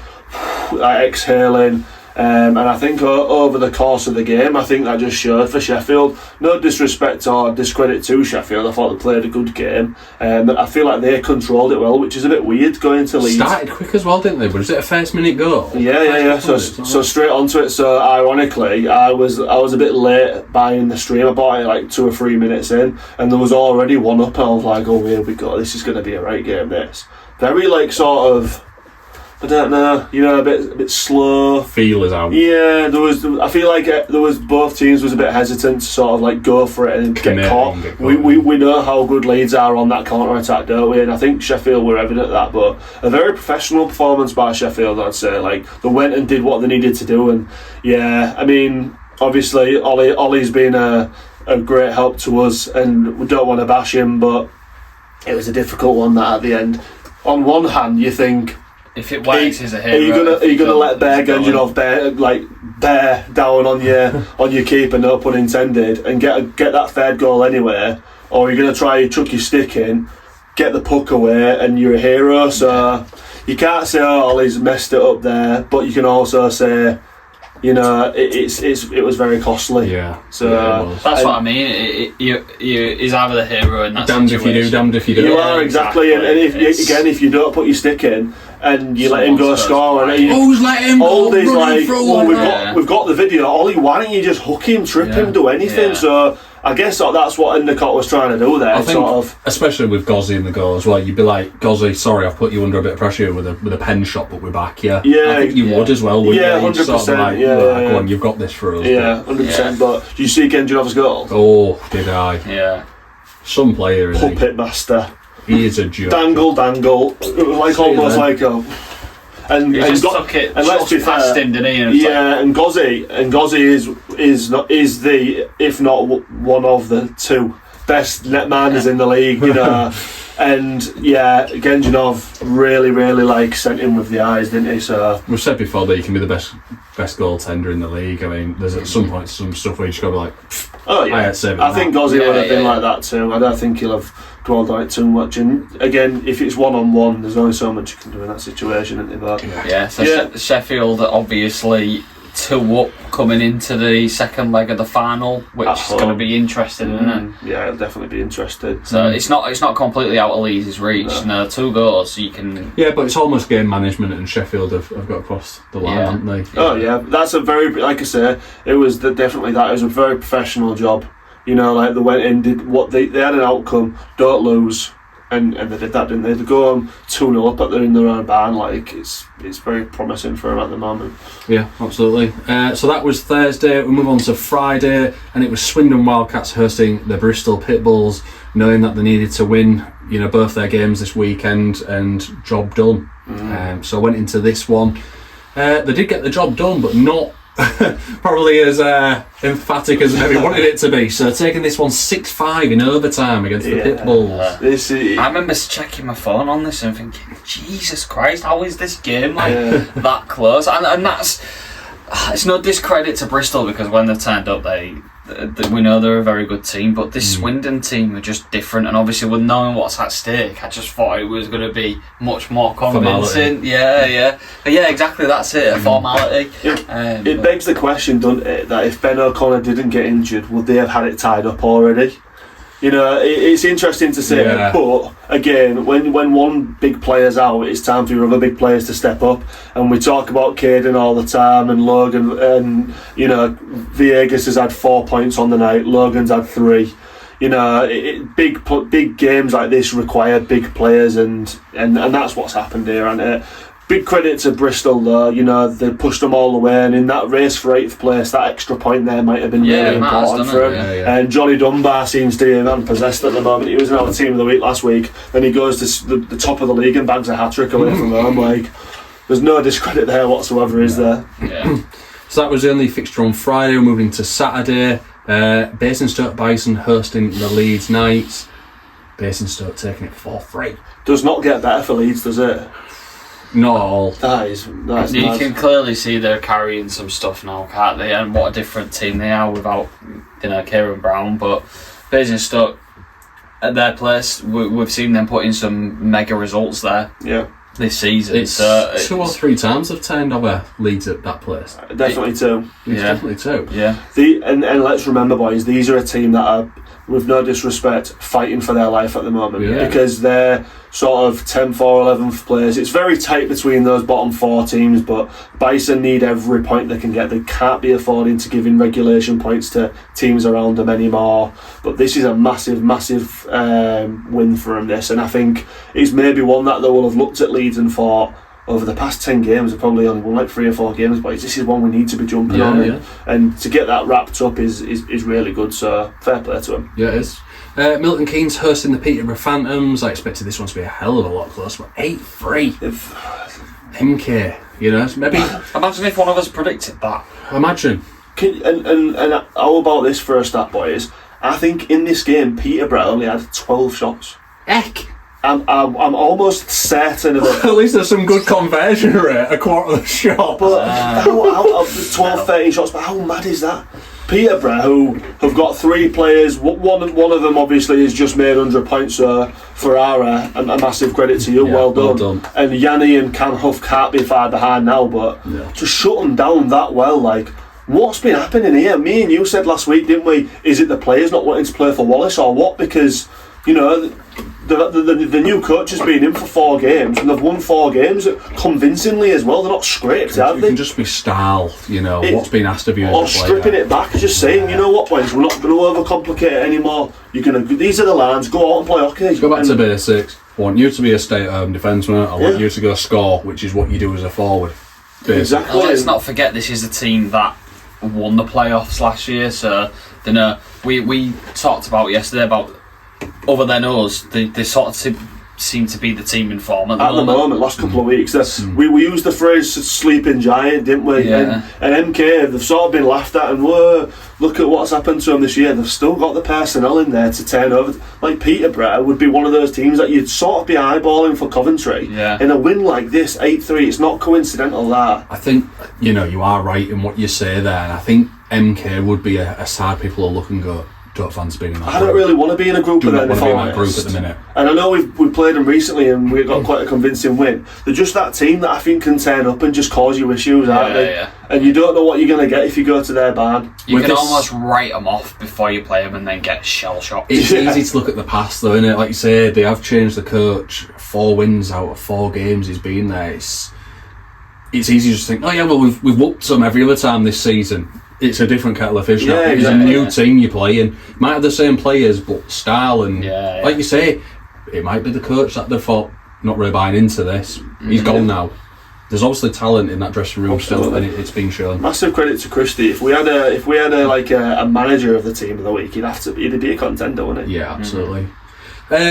Like exhaling, And I think over the course of the game, I think that just showed for Sheffield. No disrespect or discredit to Sheffield, I thought they played a good game. I feel like they controlled it well, which is a bit weird going to Leeds. Started quick as well, didn't they? Was it a first minute goal? Yeah. So straight onto it. So ironically, I was a bit late buying the stream. I bought it like 2 or 3 minutes in, and there was already 1 up. And I was like, oh, here we go. This is going to be a right game. This very like sort of, I don't know, a bit slow. Feelers out. Yeah, I feel like there was both teams was a bit hesitant to sort of like go for it and get caught. We know how good Leeds are on that counter attack, don't we? And I think Sheffield were evident at that. But a very professional performance by Sheffield, I'd say. Like they went and did what they needed to do, and yeah, I mean, obviously Ollie's been a great help to us, and we don't want to bash him, but it was a difficult one that at the end. On one hand, you think, if it works, he's a hero. Are you gonna let Bear Genjanov bear down on your keeper, no pun intended, and get that third goal anyway, or are you gonna try chuck your stick in, get the puck away, and you're a hero? So you can't say, oh, Ollie's messed it up there, but you can also say, it was very costly. Yeah. So that's what I mean. He's either the hero in that damned situation. if you do, damned if you don't. You are exactly. And if you don't put your stick in and you let him go score, and who's let him go? Ollie's like, well, we've got the video. Ollie, why don't you just hook him, trip him, do anything? Yeah. So I guess that's what Endicott was trying to do there. I think, especially with Gozzy in the goal as well, you'd be like, Gozzy, sorry, I've put you under a bit of pressure with a pen shot, but we're back. Yeah, I think you would as well. Yeah, 100%. Sort of like, go on, you've got this for us. Yeah, 100%. But do you see Genjanov's goal? Oh, did I? Yeah. Some player, isn't Puppet master. He is a joke. Dangle. It was like almost like a. And let's be fair, didn't he? And Gozzy is the, if not one of the 2 best netminders in the league, and Genjanov really sent him with the eyes, didn't he? So we've said before that he can be the best goaltender in the league. I mean, there's at some point some stuff where you just got to be like, oh yeah, I think Gozzy would have been like that too. I don't think he'll have dwelled on it too much. And again, if it's 1-on-1, there's only so much you can do in that situation, isn't there? So Sheffield obviously 2 up coming into the second leg of the final, which is going to be interesting, isn't it? Yeah, it'll definitely be interesting. So it's not completely out of Leeds' reach. No, 2 goals, so you can. Yeah, but it's almost game management, and Sheffield have got across the line, haven't they? Oh yeah, that's a very, like I say, it was definitely that. It was a very professional job. Like they went in, did what they had an outcome, don't lose, and they did that, didn't they? They go on 2-0 up in their own barn. Like it's very promising for them at the moment. Yeah, absolutely. So that was Thursday. We move on to Friday, and it was Swindon Wildcats hosting the Bristol Pitbulls, knowing that they needed to win, both their games this weekend, and job done. So I went into this one. They did get the job done, but not probably as emphatic as maybe wanted it to be. So taking this one 6-5 in overtime against the Pitbulls. I remember checking my phone on this and thinking, Jesus Christ, how is this game that close? And that's, it's no discredit to Bristol, because when they've turned up, we know they're a very good team, but this Swindon team are just different, and obviously with knowing what's at stake, I just thought it was going to be much more convincing. Yeah, exactly, that's it, a formality. It begs the question, doesn't it, that if Ben O'Connor didn't get injured, would they have had it tied up already? It's interesting to say, but again, when one big player's out, it's time for your other big players to step up. And we talk about Caden all the time, and Logan, and Viegas has had 4 points on the night. Logan's had 3. Big games like this require big players, and that's what's happened here, hasn't it? Big credit to Bristol though, they pushed them all the way, and in that race for 8th place, that extra point there might have been really important for him. And Johnny Dunbar seems to be man-possessed at the moment. He was in our team of the week last week, then he goes to the top of the league and bags a hat-trick away from home. Like, there's no discredit there whatsoever, is there? Yeah. So that was the only fixture on Friday. We're moving to Saturday. Basingstoke Bison hosting the Leeds Knights. Basingstoke taking it 4-3. Does not get better for Leeds, does it? Not at all. That's you can clearly see they're carrying some stuff now, can't they? And what a different team they are without, Kieran Brown. But Basingstoke, at their place, we've seen them put in some mega results there. Yeah. this season. It's so 2 or 3 times they've turned over leads at that place. Definitely two. It's definitely 2. Yeah. And let's remember, boys, these are a team that are, with no disrespect, fighting for their life at the moment, because they're sort of 10th or 11th place. It's very tight between those bottom 4 teams, but Bison need every point they can get. They can't be affording to give in regulation points to teams around them anymore. But this is a massive win for them, this, and I think it's maybe one that they will have looked at Leeds and thought, over the past 10 games, they've probably only won like 3 or 4 games, but this is one we need to be jumping on. And to get that wrapped up is really good, so fair play to him. Yeah, it is. Milton Keynes hosting the Peterborough Phantoms. I expected this one to be a hell of a lot closer, but 8-3. MK, maybe. Imagine if one of us predicted that. Imagine. And how about this for a stat, boys? I think in this game, Peterborough only had 12 shots. Heck! I'm almost certain of it. At least there's some good conversion rate, a quarter of the shot. But how 12, 13 shots, but how mad is that? Peterborough, who have got 3 players, one of them obviously has just made 100 points, so Ferrara, a massive credit to you, well done. And Yanni and Cam Huff can't be far behind now, but to shut them down that well, like, what's been happening here? Me and you said last week, didn't we, is it the players not wanting to play for Wallace or what? Because, the new coach has been in for 4 games and they've won 4 games convincingly as well. They're not scraped, have they? You can just be style, what's been asked of you or as a player. stripping it back, just saying, you know what, boys, we're not going to overcomplicate it anymore. These are the lines, go out and play hockey. Go back to basics. I want you to be a stay-at-home defenseman. I want you to go score, which is what you do as a forward. Basically. Exactly. Well, let's not forget, this is a team that won the playoffs last year, so we talked about yesterday about, other than us, they sort of seem to be the team in form at the moment. Last couple of weeks. We used the phrase sleeping giant, didn't we? Yeah. And MK, they've sort of been laughed at, and look at what's happened to them this year. They've still got the personnel in there to turn over. Like Peterborough would be one of those teams that you'd sort of be eyeballing for Coventry. Yeah. In a win like this, 8-3, it's not coincidental that. I think, you are right in what you say there, and I think MK would be a side people are looking go, don't fancy being in that I don't really want to be in a group with them, if I'm honest. Group at the minute. And I know we've played them recently and we got quite a convincing win. They're just that team that I think can turn up and just cause you issues, aren't they? Yeah. And you don't know what you're going to get if you go to their barn. You can almost write them off before you play them and then get shell-shocked. It's easy to look at the past though, isn't it? Like you say, they have changed the coach. 4 wins out of 4 games he's been there. It's easy to just think, oh yeah, well we've whooped them every other time this season. It's a different kettle of fish now. It's a new team you play in. Might have the same players, but style and like you say, it might be the coach that they thought not really buying into this. He's gone now. There's obviously talent in that dressing room still, and it's been shown. Massive credit to Christie. If we had a manager of the team of the week, he'd be a contender, wouldn't he? Yeah, absolutely.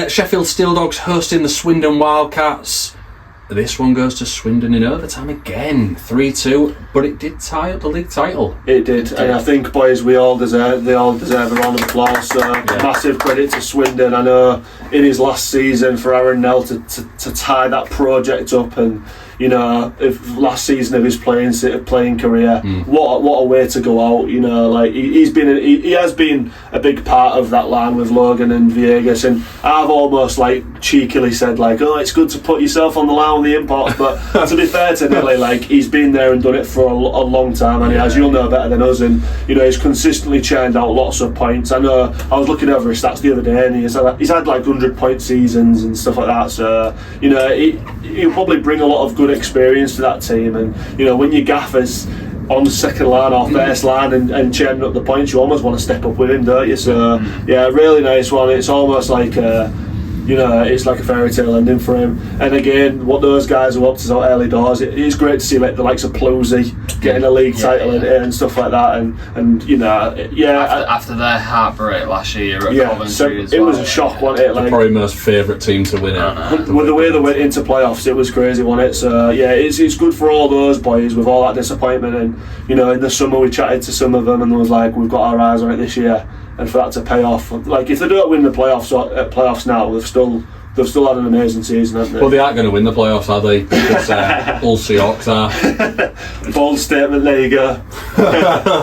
Sheffield Steel Dogs hosting the Swindon Wildcats. This one goes to Swindon in overtime again, 3-2, but it did tie up the league title. It did, and I think, boys, they all deserve a round of applause. So massive credit to Swindon. I know in his last season for Aaron Nell to tie that project up, and if last season of his playing career, what a way to go out. He has been a big part of that line with Logan and Viegas, and I've almost cheekily said oh, it's good to put yourself on the line with the imports, but to be fair to Nelly, he's been there and done it for a long time, and as you'll know better than us, and he's consistently churned out lots of points. I know I was looking over his stats the other day, and he's had 100-point seasons and stuff like that, so he'll probably bring a lot of good experience to that team, and when your gaffer's on the second line or first line and churning up the points, you almost want to step up with him, don't you? So really nice one. It's almost like it's like a fairy tale ending for him. And again, what those guys are up to so early doors, it is great to see the likes of Plosey getting a league title and stuff like that, and after their heartbreak last year at Coventry so as it well, was a shock, wasn't it? Probably most favourite team to win it. With the way they went into playoffs, it was crazy, wasn't it? So it's good for all those boys with all that disappointment, and in the summer we chatted to some of them and was like, we've got our eyes on it this year, and for that to pay off, if they don't win the playoffs now, they've still had an amazing season, haven't they? Well, they aren't going to win the playoffs, are they? Because Hull Seahawks are. Bold statement, there you go.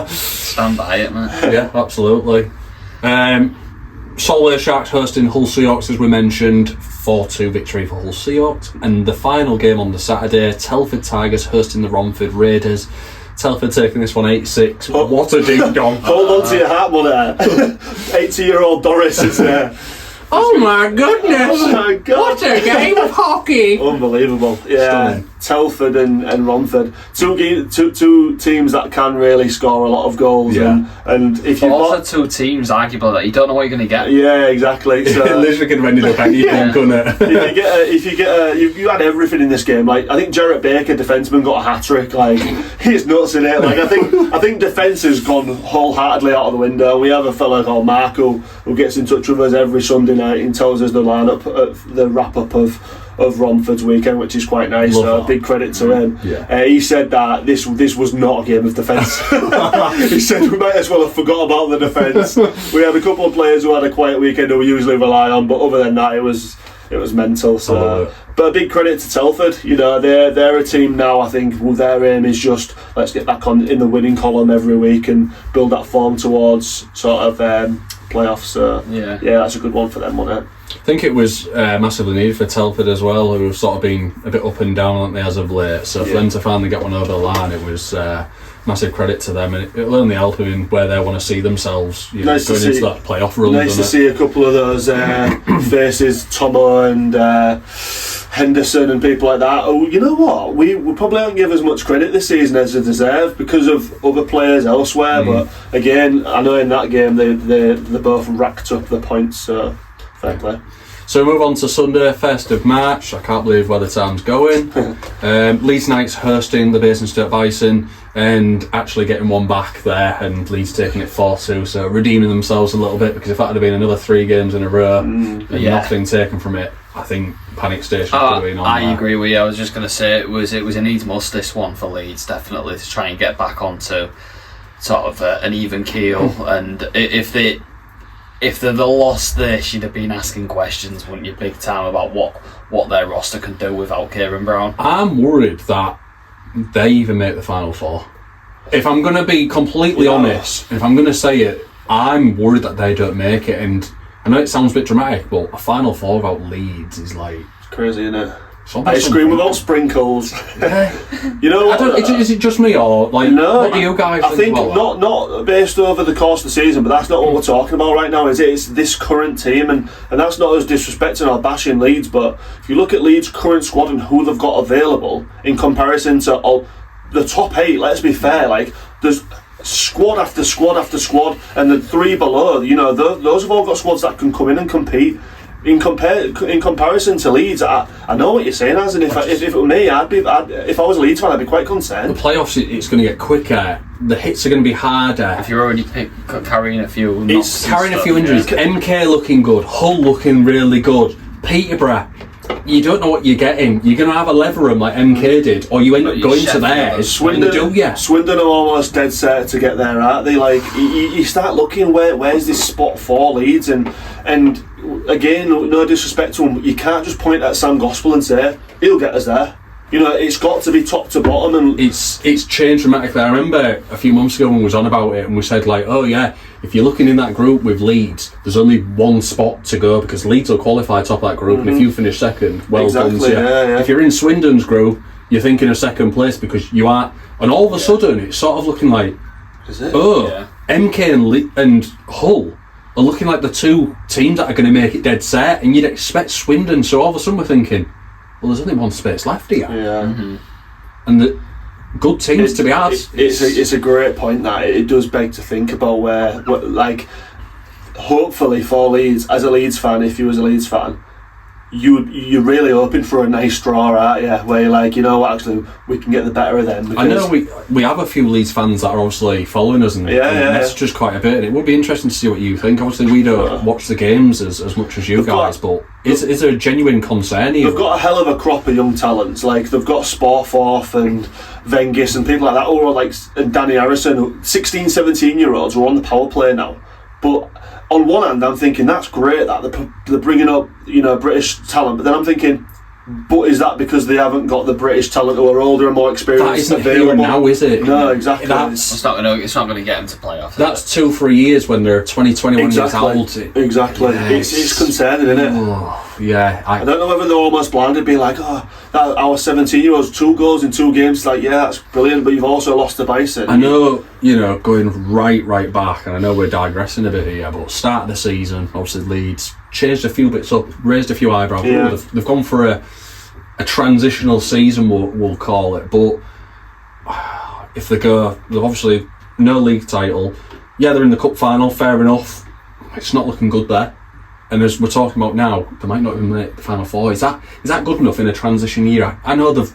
Stand by it, man. Yeah, absolutely. Solway Sharks hosting Hull Seahawks, as we mentioned, 4-2 victory for Hull Seahawks. And the final game on the Saturday, Telford Tigers hosting the Romford Raiders. Telford taking this one 8-6. What a ding dong. Hold on to your hat, mother. 80-year-old Doris is there. Oh my goodness! Oh my God! What a game of hockey! Unbelievable. Yeah. Stunning. Telford and Romford. Two teams that can really score a lot of goals. Yeah. And if But you've also got... two teams, arguably, that you don't know what you're going to get. Yeah, exactly. So, Literally could have ended up anything, couldn't it? you had everything in this game. Like, I think Jarrett Baker, defenseman, got a hat trick. Like, he's nuts in it. Like, I think defence has gone wholeheartedly out of the window. We have a fella called Mark who gets in touch with us every Sunday night and tells us the lineup, the wrap up of Romford's weekend, which is quite nice. So big credit to him. Yeah. He said that this was not a game of defence. He said we might as well have forgot about the defence. We had a couple of players who had a quiet weekend who we usually rely on, but other than that, it was mental. So, but a big credit to Telford. You know, they're a team now. I think their aim is just let's get back on in the winning column every week and build that form towards sort of playoffs. So yeah, that's a good one for them, wasn't it? I think it was massively needed for Telford as well, who have sort of been a bit up and down, aren't they, as of late. So for them to finally get one over the line, it was massive credit to them, and it'll only help them in where they want to see themselves, going into that playoff run. Nice to see a couple of those faces, Tomo and Henderson and people like that. Oh, you know what? We probably don't give as much credit this season as they deserve because of other players elsewhere. But again, I know in that game they both racked up the points. So fair play. So we move on to Sunday, 1st of March. I can't believe where the time's going. Leeds Knights hosting the Basingstoke Bison and actually getting one back there, and Leeds taking it 4-2, so redeeming themselves a little bit, because if that had been another 3 games in a row and nothing taken from it, I think panic station could have been on I there. agree with you. I was just going to say it was a needs must, this one, for Leeds, definitely, to try and get back onto sort of an even keel. And if they'd lost this, you'd have been asking questions, wouldn't you, big time, about what their roster can do without Kieran Brown. I'm worried that they even make the Final Four. If I'm going to be completely honest, if I'm going to say it, I'm worried that they don't make it. And I know it sounds a bit dramatic, but a Final Four without Leeds is like... It's crazy, isn't it? Ice cream without sprinkles. You know what? Is it just me, or like no, what do you guys I think not based over the course of the season, but that's not what we're talking about right now, is it? It's this current team, and that's not us disrespecting or bashing Leeds, but if you look at Leeds' current squad and who they've got available in comparison to the top 8, let's be fair, like there's squad after squad after squad, and the 3 below, you know, those have all got squads that can come in and compete. In comparison to Leeds, I know what you're saying, as and if it were me, if I was a Leeds fan, I'd be quite concerned. The playoffs, it's going to get quicker. The hits are going to be harder. If you're already carrying a few, it's carrying a few injuries. MK looking good, Hull looking really good, Peterborough. You don't know what you're getting. You're going to have a lever 'em like MK did, or you end up going to theirs. Swindon are almost dead set to get there, aren't they? Like you start looking where's this spot for Leeds, and again, no disrespect to him, you can't just point at Sam Gospel and say he'll get us there. You know, it's got to be top to bottom, and it's changed dramatically. I remember a few months ago when we was on about it, and we said like, oh yeah, if you're looking in that group with Leeds, there's only one spot to go, because Leeds will qualify top of that group, and if you finish second, well done to you. Yeah. If you're in Swindon's group, you're thinking of second place because you are, and all of a sudden it's sort of looking like, MK and Hull are looking like the 2 teams that are going to make it dead set, and you'd expect Swindon. So all of a sudden we're thinking, well, there's only one space left here. And the good teams to be had. It's a great point that it does beg to think about where like, hopefully for Leeds, as a Leeds fan, if you was a Leeds fan, you're really hoping for a nice draw, aren't you? Where you're like, you know what, actually we can get the better of them. I know we have a few Leeds fans that are obviously following us and message us quite a bit, and it would be interesting to see what you think. Obviously we don't watch the games as much as you guys, but is there a genuine concern here? They've got a hell of a crop of young talents. Like they've got Sporforth and Vengis and people like that, or like Danny Harrison, 16, 17 year olds who are on the power play now. But on one hand, I'm thinking that's great that they're bringing up, you know, British talent. But then I'm thinking, but is that because they haven't got the British talent who are older and more experienced that isn't available? Here now, is it? No, exactly. It's not going to get them to playoffs. That's 2-3 years when they're 20, 21 years old. Exactly. It's concerning, isn't it? Yeah, I don't know whether they're almost blinded, being like, oh, that our 17-year-olds, 2 goals in 2 games. It's like, yeah, that's brilliant, but you've also lost to Bison. I know, going right back, and I know we're digressing a bit here, but start of the season, obviously Leeds changed a few bits up, raised a few eyebrows. Yeah. They've gone for a transitional season, we'll call it, but if they've obviously no league title. Yeah, they're in the cup final, fair enough. It's not looking good there. And as we're talking about now, they might not even make the final 4. Is that good enough in a transition year? I know they've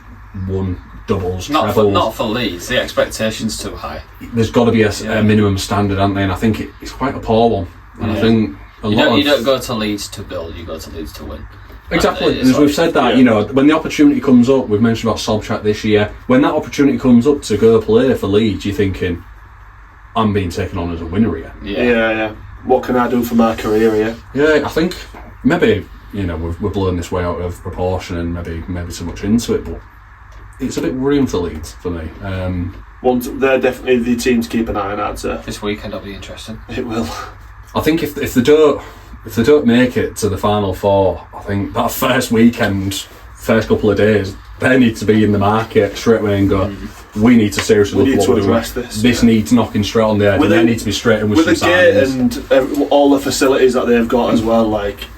won doubles, trebles. Not for Leeds. The expectation's too high. There's got to be a minimum standard, hasn't there? And I think it's quite a poor one. And I think you don't go to Leeds to build. You go to Leeds to win. Exactly. And as we've said that, when the opportunity comes up, we've mentioned about Slapshot this year. When that opportunity comes up to go play for Leeds, you're thinking, I'm being taken on as a winner here. Yeah. What can I do for my career here? Yeah, I think maybe we're blowing this way out of proportion and maybe too much into it, but it's a bit worrying for Leeds for me. They're definitely the team to keep an eye on. I'd say this weekend will be interesting. It will. I think if they don't make it to the final 4, I think that first couple of days, they need to be in the market straight away and go, we need to seriously look at what we're doing. This needs knocking straight on the head, and they need to be straight in with some signings. And all the facilities that they've got as well,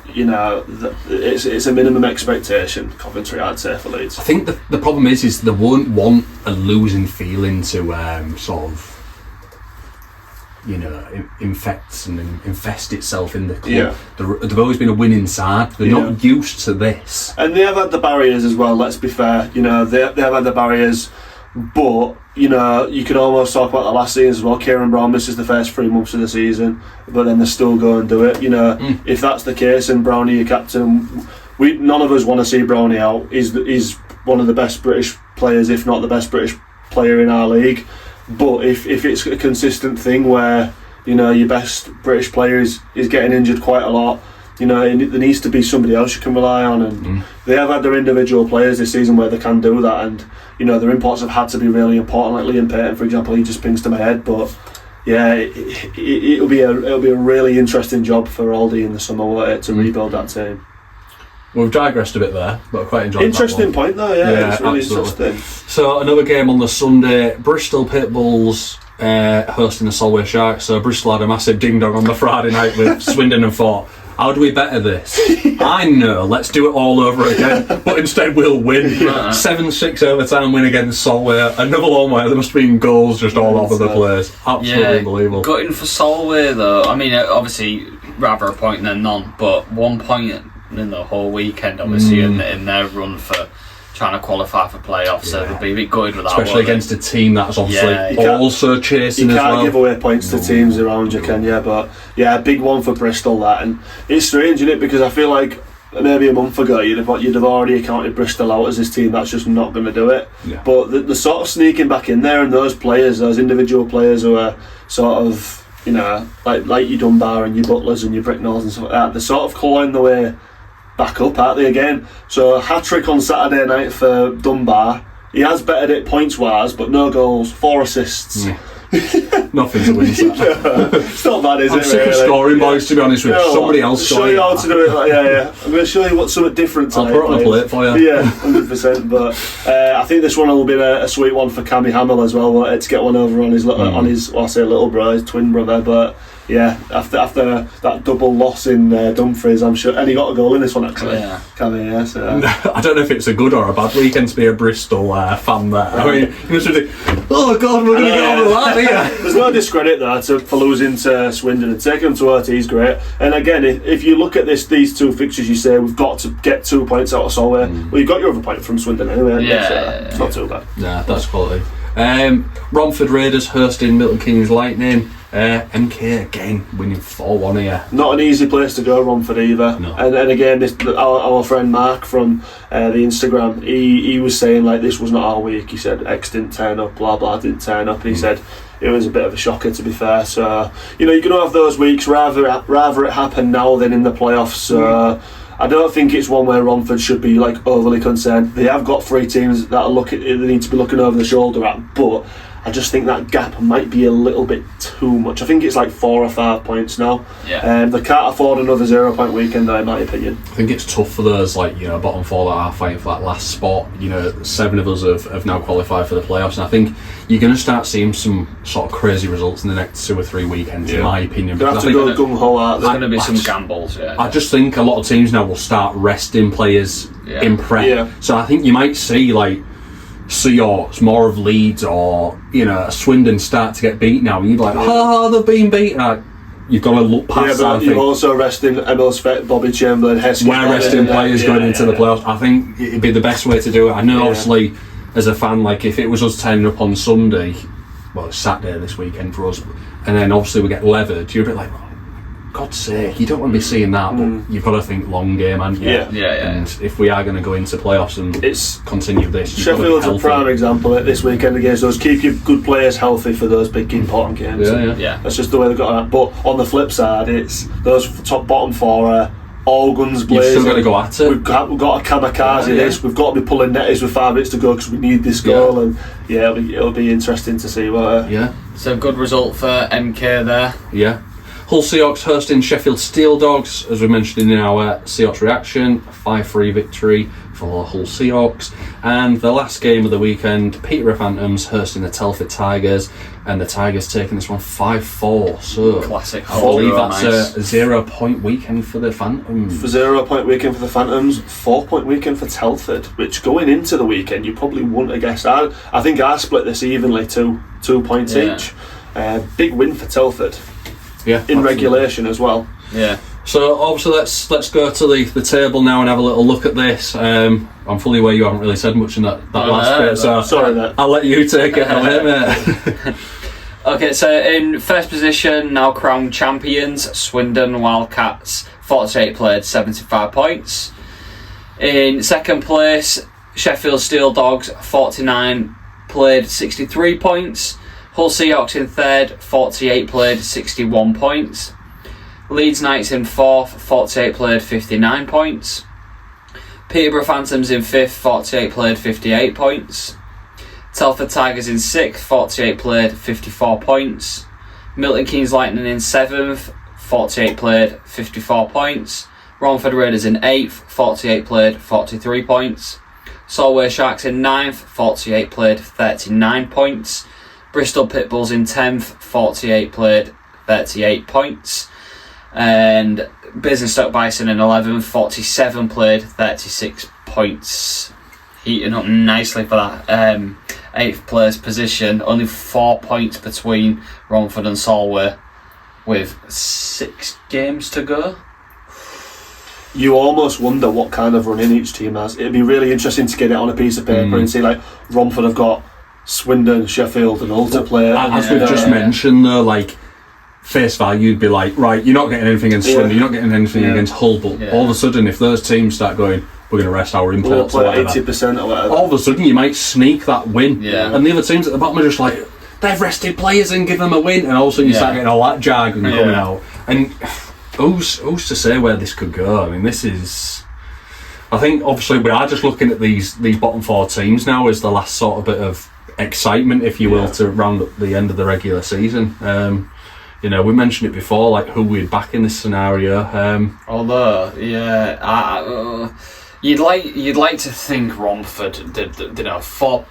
it's a minimum expectation, Coventry, I'd say, for Leeds. I think the problem is they won't want a losing feeling to infest itself in the club. Yeah. They've always been a winning side. They're not used to this. And they have had the barriers as well, let's be fair. They have had the barriers, but you can almost talk about the last season as well. Kieran Brown misses the first 3 months of the season, but then they still go and do it. If that's the case and Brownie your captain, none of us want to see Brownie out. He's one of the best British players, if not the best British player in our league. But if it's a consistent thing where your best British player is getting injured quite a lot, there needs to be somebody else you can rely on, and they have had their individual players this season where they can do that, and their imports have had to be really important, like Liam Payton, for example. He just pings to my head, but yeah, it'll be a really interesting job for Aldi in the summer, won't it, to rebuild that team. We've digressed a bit there, but I quite enjoyed that. Interesting point though, yeah, it's really absolutely. interesting. So another game on the Sunday, Bristol Pitbulls hosting the Solway Sharks. So Bristol had a massive ding dong on the Friday night with Swindon and thought, how do we better this? I know, let's do it all over again, but instead we'll win. 7-6 overtime win against Solway. Another one where there must have been goals just all over the place. Absolutely unbelievable. Gutting for Solway though. I mean, obviously rather a point than none, but 1 point in the whole weekend, obviously, in their run for trying to qualify for playoffs, so they'll be a bit gutted with that. Especially against a team that's obviously also chasing as well. You can't give away points to teams around you, can you? But yeah, a big one for Bristol, that. And it's strange, isn't it? Because I feel like maybe a month ago you'd have already accounted Bristol out as this team that's just not going to do it. Yeah. But they're sort of sneaking back in there, and those individual players who are sort of, like your Dunbar and your Butlers and your Bricknells and stuff like that, they're sort of clawing the way back up, aren't they, again? So a hat-trick on Saturday night for Dunbar. He has bettered it points-wise, but no goals, 4 assists. Nothing to win. It's not bad, is it? I'm sick of scoring, boys, to be honest with you. Somebody else show you how to do it. I'm going to show you what's something different tonight. I'll put it on a plate for you. Yeah, 100%. But I think this one will be a sweet one for Cammy Hamill as well, to get one over on his little bro, his twin brother. But yeah, after that double loss in Dumfries, I'm sure, and he got a goal in this one actually. Yeah, Cammy. Yeah, so I don't know if it's a good or a bad weekend to be a Bristol fan there. I mean, you must think, oh God, we're going to get over that here. There's no discredit there for losing to Swindon, and taking them to OT is great. And again, if you look at these 2 fixtures, you say we've got to get 2 points out of Solway. Well, you got your other point from Swindon anyway. It's not too bad. Nah, that's quality. Romford Raiders hosting Milton Keynes Lightning. MK again winning 4-1 here. Not an easy place to go, Romford either. No. And again, our friend Mark from the Instagram, he was saying like this was not our week. He said X didn't turn up, blah blah didn't turn up, and he said it was a bit of a shocker, to be fair. So you're going to have those weeks. Rather it happen now than in the playoffs. So I don't think it's one where Romford should be overly concerned. They have got 3 teams that they need to be looking over the shoulder at, but I just think that gap might be a little bit too much. I think it's like 4 or 5 points now. Yeah. They can't afford another 0 point weekend, though, in my opinion. I think it's tough for those, like, you know, bottom 4 that are fighting for that last spot. You know, 7 of us have now qualified for the playoffs, and I think you're going to start seeing some sort of crazy results in the next 2 or 3 weekends, in my opinion. They have to go gung-ho out. There's going to be some gambles, I just think a lot of teams now will start resting players in prep. Yeah. So I think you might see, like, Seahawks, more of Leeds, or, you know, Swindon start to get beat now, and you're like, they've been beaten. You've got to look past that. But you're also resting Emil Svet, Bobby Chamberlain, Heskey. We're resting players going into the playoffs. I think it'd be the best way to do it. I know, obviously, as a fan, like, if it was us turning up on Sunday, well, it's Saturday this weekend for us, and then obviously we get levered, you're a bit like, God's sake, you don't want to be seeing that, but you've got to think long game, haven't you? Yeah. And if we are going to go into playoffs and continue this, Sheffield's a prime example this weekend against us. Keep your good players healthy for those big important games. Yeah. That's just the way they've got it. But on the flip side, it's those bottom 4 are all guns blazing. You've still got to go at it. We've got a kamikaze this. We've got to be pulling netters with 5 minutes to go because we need this goal. And it'll be interesting to see what. So good result for MK there. Yeah. Hull Seahawks hosting Sheffield Steel Dogs, as we mentioned in our Seahawks reaction, 5-3 victory for Hull Seahawks. And the last game of the weekend, Peterborough Phantoms hosting the Telford Tigers, and the Tigers taking this one 5-4. So classic. I believe that's a 0 point weekend for the Phantoms. For 0 point weekend for the Phantoms, 4 point weekend for Telford, which going into the weekend you probably wouldn't have guessed. I think I split this evenly, 2 points each. Big win for Telford. Yeah, in regulation as well. Yeah. So obviously let's go to the table now and have a little look at this. I'm fully aware you haven't really said much in that last bit, so sorry that. I'll let you take it away, mate. Okay, so in first position, now crowned champions, Swindon Wildcats, 48 played, 75 points. In second place, Sheffield Steel Dogs, 49 played, 63 points. Hull Seahawks in third, 48 played, 61 points. Leeds Knights in fourth, 48 played, 59 points. Peterborough Phantoms in fifth, 48 played, 58 points. Telford Tigers in sixth, 48 played, 54 points. Milton Keynes Lightning in seventh, 48 played, 54 points. Romford Raiders in eighth, 48 played, 43 points. Solway Sharks in ninth, 48 played, 39 points. Bristol Pitbulls in 10th, 48 played, 38 points. And Basingstoke Bison in 11th, 47 played, 36 points. Heating up nicely for that 8th place position. Only 4 points between Romford and Solway with 6 games to go. You almost wonder what kind of running each team has. It'd be really interesting to get it on a piece of paper and see, like, Romford have got Swindon, Sheffield and Hull to play. As we've just mentioned though, like, face value you'd be like, right, you're not getting anything against Swindon, you're not getting anything against Hull, but all of a sudden if those teams start going, we're going to rest our imports, we'll play 80% or whatever, all of a sudden you might sneak that win, and the other teams at the bottom are just like, they've rested players and give them a win, and all of a sudden you start getting all that jargon coming out, and who's to say where this could go? I mean, this is, I think obviously we are just looking at these bottom 4 teams now as the last sort of bit of excitement, if you will, to round up the end of the regular season. You know, we mentioned it before, like who we'd back in this scenario. Although, you'd like to think Romford did, you know, 4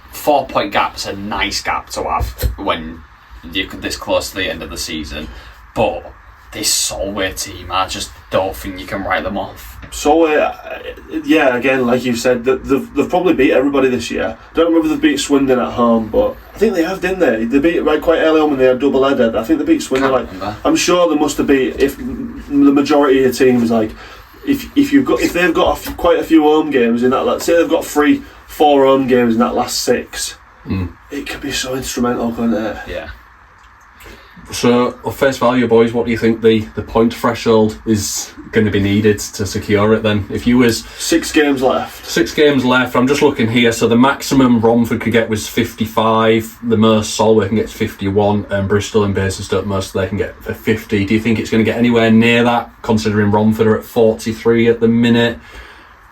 point gap's a nice gap to have when you're this close to the end of the season, but this Solway team, I just don't think you can write them off. Solway, again, like you said, they've probably beat everybody this year. I don't remember if they beat Swindon at home, but I think they have, didn't they? They beat right quite early on when they had double header. I think they beat Swindon. I'm sure they must have beat, if the majority of teams, like if they've got quite a few home games in that. Let's say they've got 3-4 home games in that last 6. It could be so instrumental, couldn't it? Yeah. So, at face value, boys, what do you think the point threshold is going to be needed to secure it then? If you was 6 games left. 6 games left, I'm just looking here, so the maximum Romford could get was 55, the most Solway can get 51, and Bristol and Basingstoke most they can get 50. Do you think it's going to get anywhere near that, considering Romford are at 43 at the minute?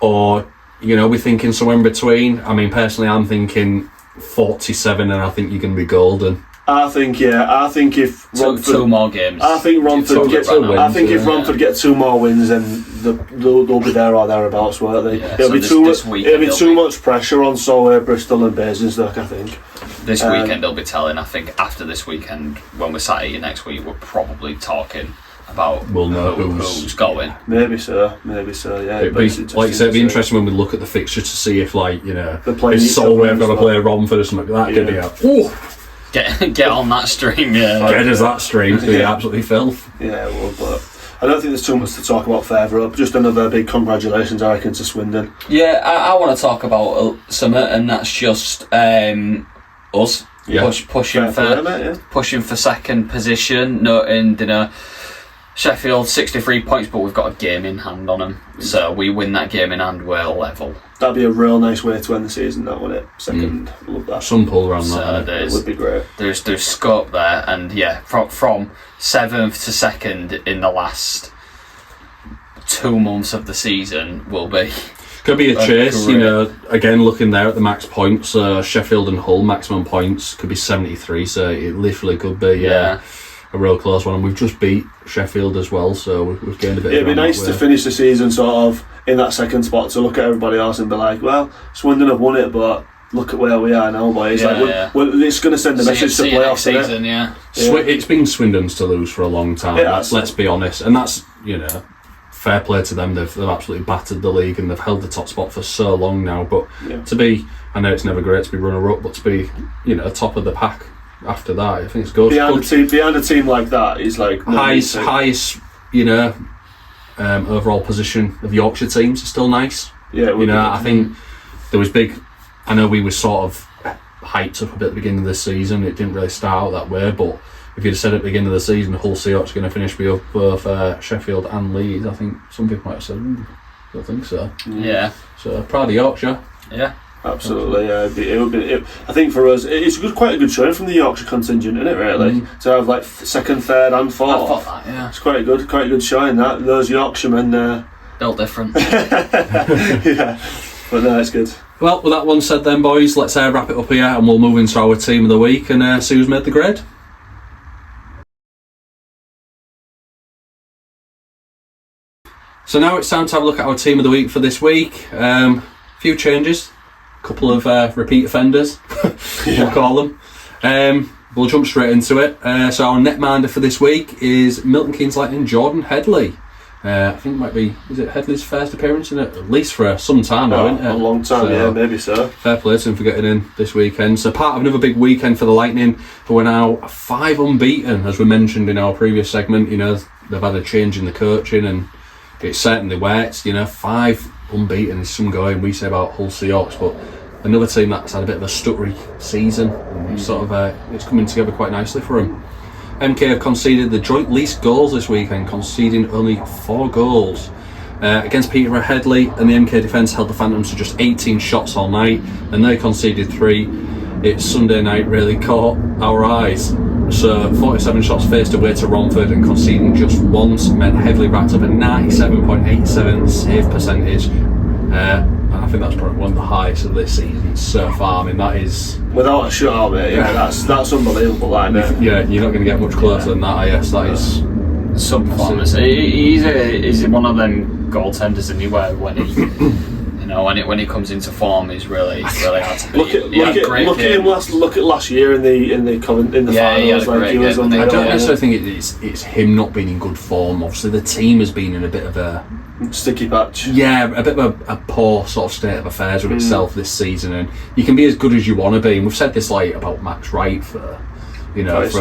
Or, you know, we're thinking somewhere in between? I mean, personally, I'm thinking 47, and I think you're going to be golden. I think if two more games. I think Romford get. I think if Romford get 2 more wins, then they'll be there or thereabouts, won't they? Yeah, it'll be too much pressure on Solway, Bristol, and Basingstoke. I think this weekend they'll be telling. I think after this weekend, when we're sat here next week, we're probably talking about we'll know who's going. Maybe so. Yeah. It'd be, like you said, it'd be interesting when we look at the fixture to see if, like, you know, if Solway have got to play Romford or something like that. Could be a Get on that stream, yeah. Get us that stream to be absolutely filth. Yeah, well, but I don't think there's too much to talk about further up. Just another big congratulations, I reckon, to Swindon. Yeah, I want to talk about something, and that's just us pushing for second position. Noting, Sheffield 63 points, but we've got a game in hand on them. So we win that game in hand, we're level. That'd be a real nice way to end the season, that wouldn't it? Second, love that. Some pull around that. It would be great. There's scope there, and yeah, from 7th to 2nd in the last 2 months of the season will be. Could be a chase, again looking there at the max points, Sheffield and Hull maximum points could be 73, so it literally could be a real close one, and we've just beat Sheffield as well, so we've gained a bit. It'd be nice to finish the season sort of in that second spot, to look at everybody else and be like, well, Swindon have won it, but look at where we are now, boys. It's going to send a message to playoffs season, It's been Swindon's to lose for a long time. Let's be honest, and that's fair play to them. They've absolutely battered the league and they've held the top spot for so long now. But to be, I know it's never great to be runner-up, but to be top of the pack after that, I think it's good. Behind a team like that is like highest overall position of Yorkshire teams is still nice. I think there was big. I know we were sort of hyped up a bit at the beginning of the season. It didn't really start out that way, but if you'd have said at the beginning of the season Hull Seahawks are going to finish with both Sheffield and Leeds, I think some people might have said, I don't think so. Yeah. So proud of Yorkshire. Yeah. Absolutely, it would be. I think for us, it's quite a good showing from the Yorkshire contingent, isn't it? Really, to have like second, third, and fourth. I thought that, yeah. It's quite a good showing. That those Yorkshiremen. Built different. Yeah, but no, it's good. Well, with that one said, then boys, let's wrap it up here, and we'll move into our team of the week and see who's made the grade. So now it's time to have a look at our team of the week for this week. Few changes, couple of repeat offenders, we'll call them. We'll jump straight into it. So our netminder for this week is Milton Keynes Lightning Jordan Headley. I think it might be, is it Headley's first appearance in it? At least for some time now, isn't it? A long time, so, maybe so. Fair play to him for getting in this weekend. So part of another big weekend for the Lightning, who are now 5 unbeaten, as we mentioned in our previous segment. They've had a change in the coaching, and it certainly works. 5 unbeaten is some going. We say about Hull Seahawks, but another team that's had a bit of a stuttery season, and sort of it's coming together quite nicely for them. MK have conceded the joint least goals this weekend, conceding only 4 goals. Against Peterborough, Headley and the MK defence held the Phantoms to just 18 shots all night, and they conceded 3. It's Sunday night really caught our eyes. So 47 shots faced away to Romford, and conceding just once meant Headley racked up a 97.87 save percentage. I think that's probably one of the highest of this season so far. I mean, that is without a shutout, mate. That's unbelievable. That, you're not going to get much closer than that. I guess that is some performance. He's one of them goaltenders anywhere when he when he comes into form, he's really hard to beat. Look at last year in the finals. I don't necessarily think it's him not being in good form. Obviously, the team has been in a bit of a sticky patch. Yeah, a bit of a poor sort of state of affairs with itself this season, and you can be as good as you want to be. And we've said this about Max Wright for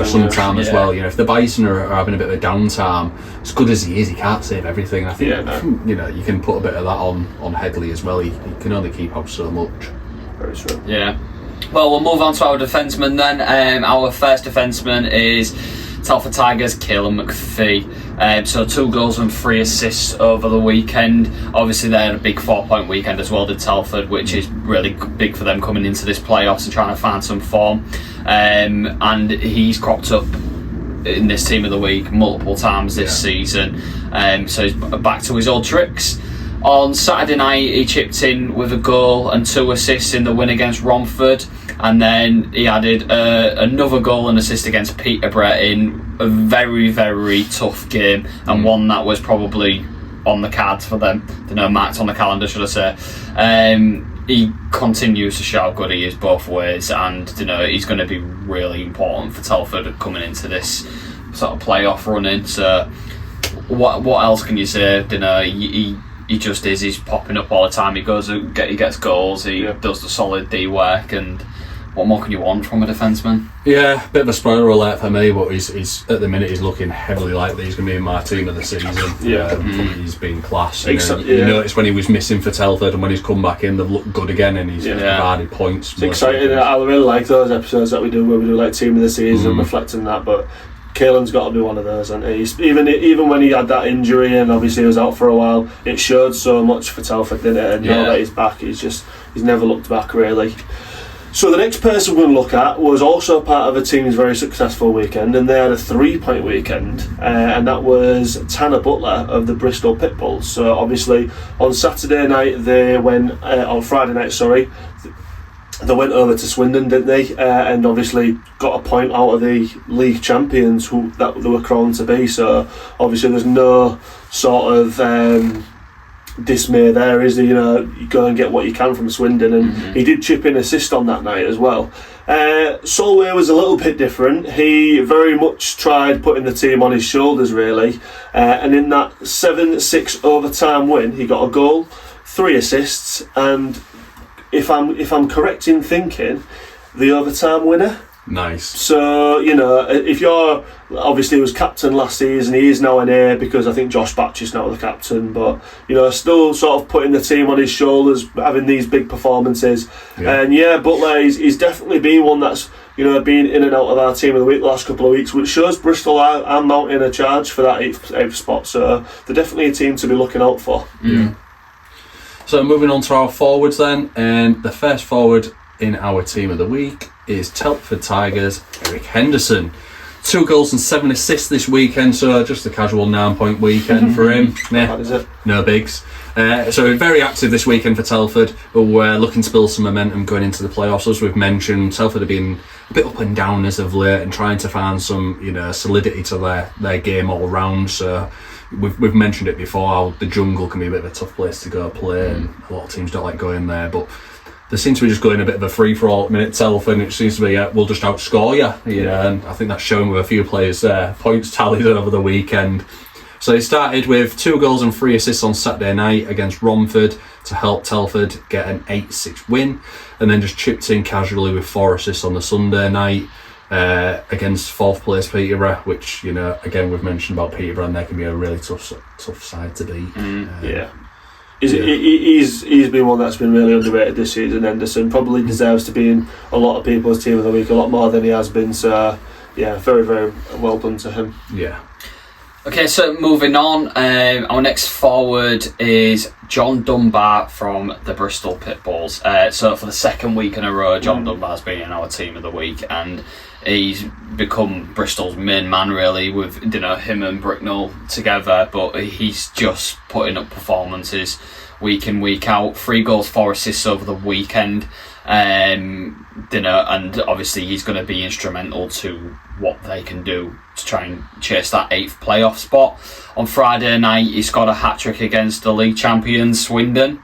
some time as well. If the Bison are having a bit of a downtime, as good as he is, he can't save everything. And I think you can put a bit of that on Headley as well. He can only keep up so much. Very true. Yeah. Well, we'll move on to our defenseman then. Our first defenseman is Telford Tigers, Caelan McPhee. So 2 goals and 3 assists over the weekend. Obviously they had a big 4-point weekend as well, did Telford, which is really big for them coming into this playoffs and trying to find some form. And he's cropped up in this team of the week multiple times this season. So he's back to his old tricks. On Saturday night, he chipped in with a goal and 2 assists in the win against Romford, and then he added another goal and assist against Peterborough in a very, very tough game, and one that was probably on the cards for them, marked on the calendar, should I say. He continues to show how good he is both ways, and he's going to be really important for Telford coming into this sort of playoff running. So what else can you say? He just is. He's popping up all the time. He gets goals. He does the solid D work, and what more can you want from a defenceman? Yeah, bit of a spoiler alert for me, but he's at the minute he's looking heavily like he's going to be in my team of the season. He's been class. You notice when he was missing for Telford, and when he's come back in, they've looked good again, and he's provided points. It's exciting. I really like those episodes that we do where we do like team of the season, reflecting that, but Caelan's got to be one of those, and even when he had that injury and obviously he was out for a while, it showed so much for Telford, didn't it? And now that he's back, he's never looked back really. So the next person we're going to look at was also part of a team's very successful weekend, and they had a 3-point weekend, and that was Tanner Butler of the Bristol Pitbulls. So obviously on Saturday night on Friday night, they went over to Swindon, didn't they? And obviously got a point out of the league champions that they were crowned to be. So obviously there's no sort of dismay there, is there? You go and get what you can from Swindon, and he did chip in assist on that night as well. Solway was a little bit different. He very much tried putting the team on his shoulders really, and in that 7-6 overtime win he got a goal, 3 assists, and if I'm correct in thinking, the overtime winner. Nice. So if you're obviously he was captain last season, he is now an A because I think Josh Batch is now the captain, but still sort of putting the team on his shoulders, having these big performances. And Butler he's definitely been one that's been in and out of our team of the week the last couple of weeks, which shows Bristol are mounting a charge for that 8th spot. So they're definitely a team to be looking out for. So moving on to our forwards then, and the first forward in our team of the week is Telford Tigers' Eric Henderson. 2 goals and 7 assists this weekend, so just a casual 9-point weekend for him. How is it? No bigs. So very active this weekend for Telford, but we're looking to build some momentum going into the playoffs. As we've mentioned, Telford have been a bit up and down as of late and trying to find some solidity to their game all round. So we've mentioned it before, how the jungle can be a bit of a tough place to go play, and a lot of teams don't like going there, but they seem to be just going a bit of a free-for-all at the minute, Telford, and it seems to be we'll just outscore you, and I think that's shown with a few players' points tallied over the weekend. So he started with 2 goals and 3 assists on Saturday night against Romford to help Telford get an 8-6 win, and then just chipped in casually with 4 assists on the Sunday night against 4th place Peterborough, which again we've mentioned about Peterborough, and they can be a really tough side to beat. He's been one that's been really underrated this season. Henderson probably deserves to be in a lot of people's team of the week a lot more than he has been, so very, very well done to him. Okay, so moving on, our next forward is John Dunbar from the Bristol Pitbulls. So for the second week in a row, John Dunbar's been in our team of the week, and he's become Bristol's main man really, with him and Bricknell together, but he's just putting up performances week in, week out. 3 goals, 4 assists over the weekend, and obviously he's going to be instrumental to what they can do to try and chase that 8th playoff spot. On Friday night he scored a hat-trick against the league champions Swindon,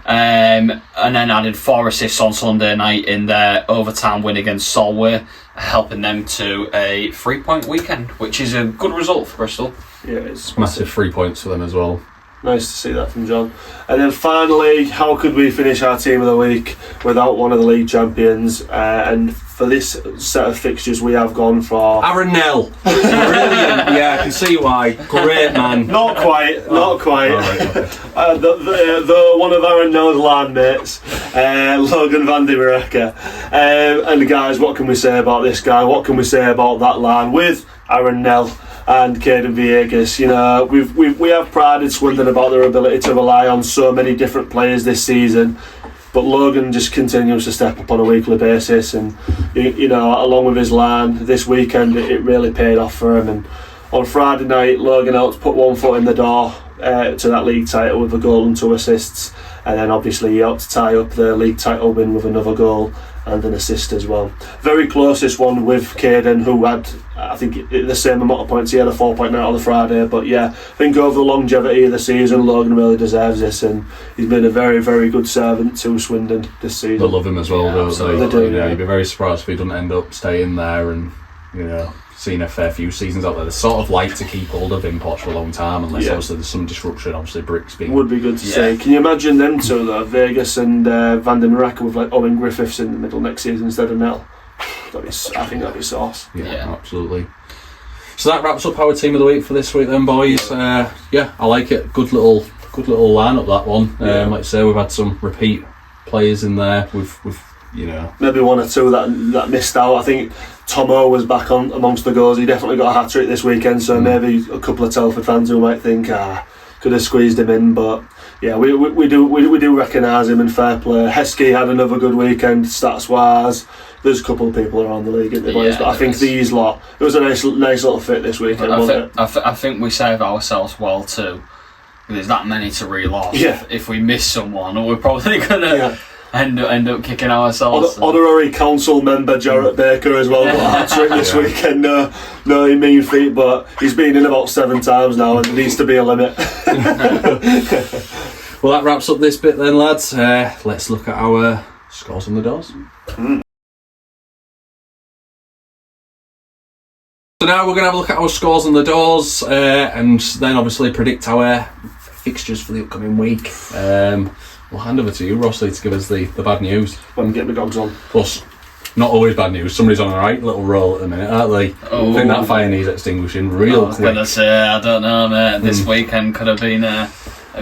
and then added 4 assists on Sunday night in their overtime win against Solway, helping them to a 3-point weekend, which is a good result for Bristol. Yeah, it's massive 3 points for them as well. Nice to see that from John. And then finally, how could we finish our team of the week without one of the league champions? And for this set of fixtures, we have gone for Aaron Nell. Brilliant. Yeah, I can see why. Great man. Not quite. Oh, right, okay. The one of Aaron Nell's landmates, Logan van der Werke. And guys, what can we say about this guy? What can we say about that line with Aaron Nell and Caden Villegas? We have prided Swindon about their ability to rely on so many different players this season, but Logan just continues to step up on a weekly basis, and along with his line this weekend, it really paid off for him. And on Friday night, Logan Elks put one foot in the door to that league title with a goal and 2 assists, and then obviously he helped to tie up the league title win with another goal and an assist as well. Very close this one with Caden, who had, I think, the same amount of points. He had a 4.9 on the Friday, but yeah, I think over the longevity of the season, Logan really deserves this, and he's been a very, very good servant to Swindon this season. They love him as well, don't they? They do, Yeah, yeah. you'd be very surprised if he doesn't end up staying there, and seen a fair few seasons out there. They sort of like to keep hold of imports for a long time, unless obviously there's some disruption. Obviously, Bricks being would be good to see. Can you imagine them two though, Vegas and Van den Rack, with like Owen Griffiths in the middle next season instead of Nell? I think that'd be sauce. Yeah, absolutely. So that wraps up our team of the week for this week, then, boys. I like it. Good little lineup, that one. Like I say, we've had some repeat players in there. We've maybe one or two that missed out. I think Tomo was back on amongst the goals. He definitely got a hat trick this weekend, so maybe a couple of Telford fans who might think could have squeezed him in, but yeah, we do recognise him, and fair play. Heskey had another good weekend stats wise. There's a couple of people around the league at the boys, but I think these lot, it was a nice little fit this weekend, wasn't it? I think we save ourselves well too. There's that many to reel off. Yeah. If we miss someone, we're probably gonna end up kicking ourselves. Honorary council member Jarrett Baker as well got a hat trick this weekend. No mean feat, but he's been in about 7 times now, and there needs to be a limit. Well, that wraps up this bit then, lads. Let's look at our scores on the doors. So now we're going to have a look at our scores on the doors, and then obviously predict our fixtures for the upcoming week. We'll hand over to you, Rossy, to give us the bad news. When we get my dogs on. Plus, not always bad news. Somebody's on a right little roll at the minute, aren't they? Oh. I think that fire needs extinguishing real quick. I was going to say, I don't know, mate. This weekend could have been a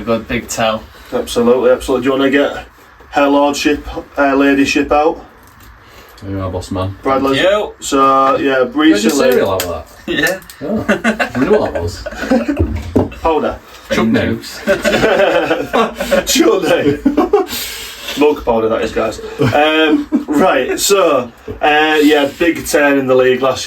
good big tell. Absolutely. Do you want to get her lordship, ladyship out? You're our boss man. Bradley. You. So, yeah, recently... cereal out of that? Yeah. Oh, I wonder what that was. Powder. Chutney. Chutney. Milk powder, that is, guys. Right, so, big turn in the league last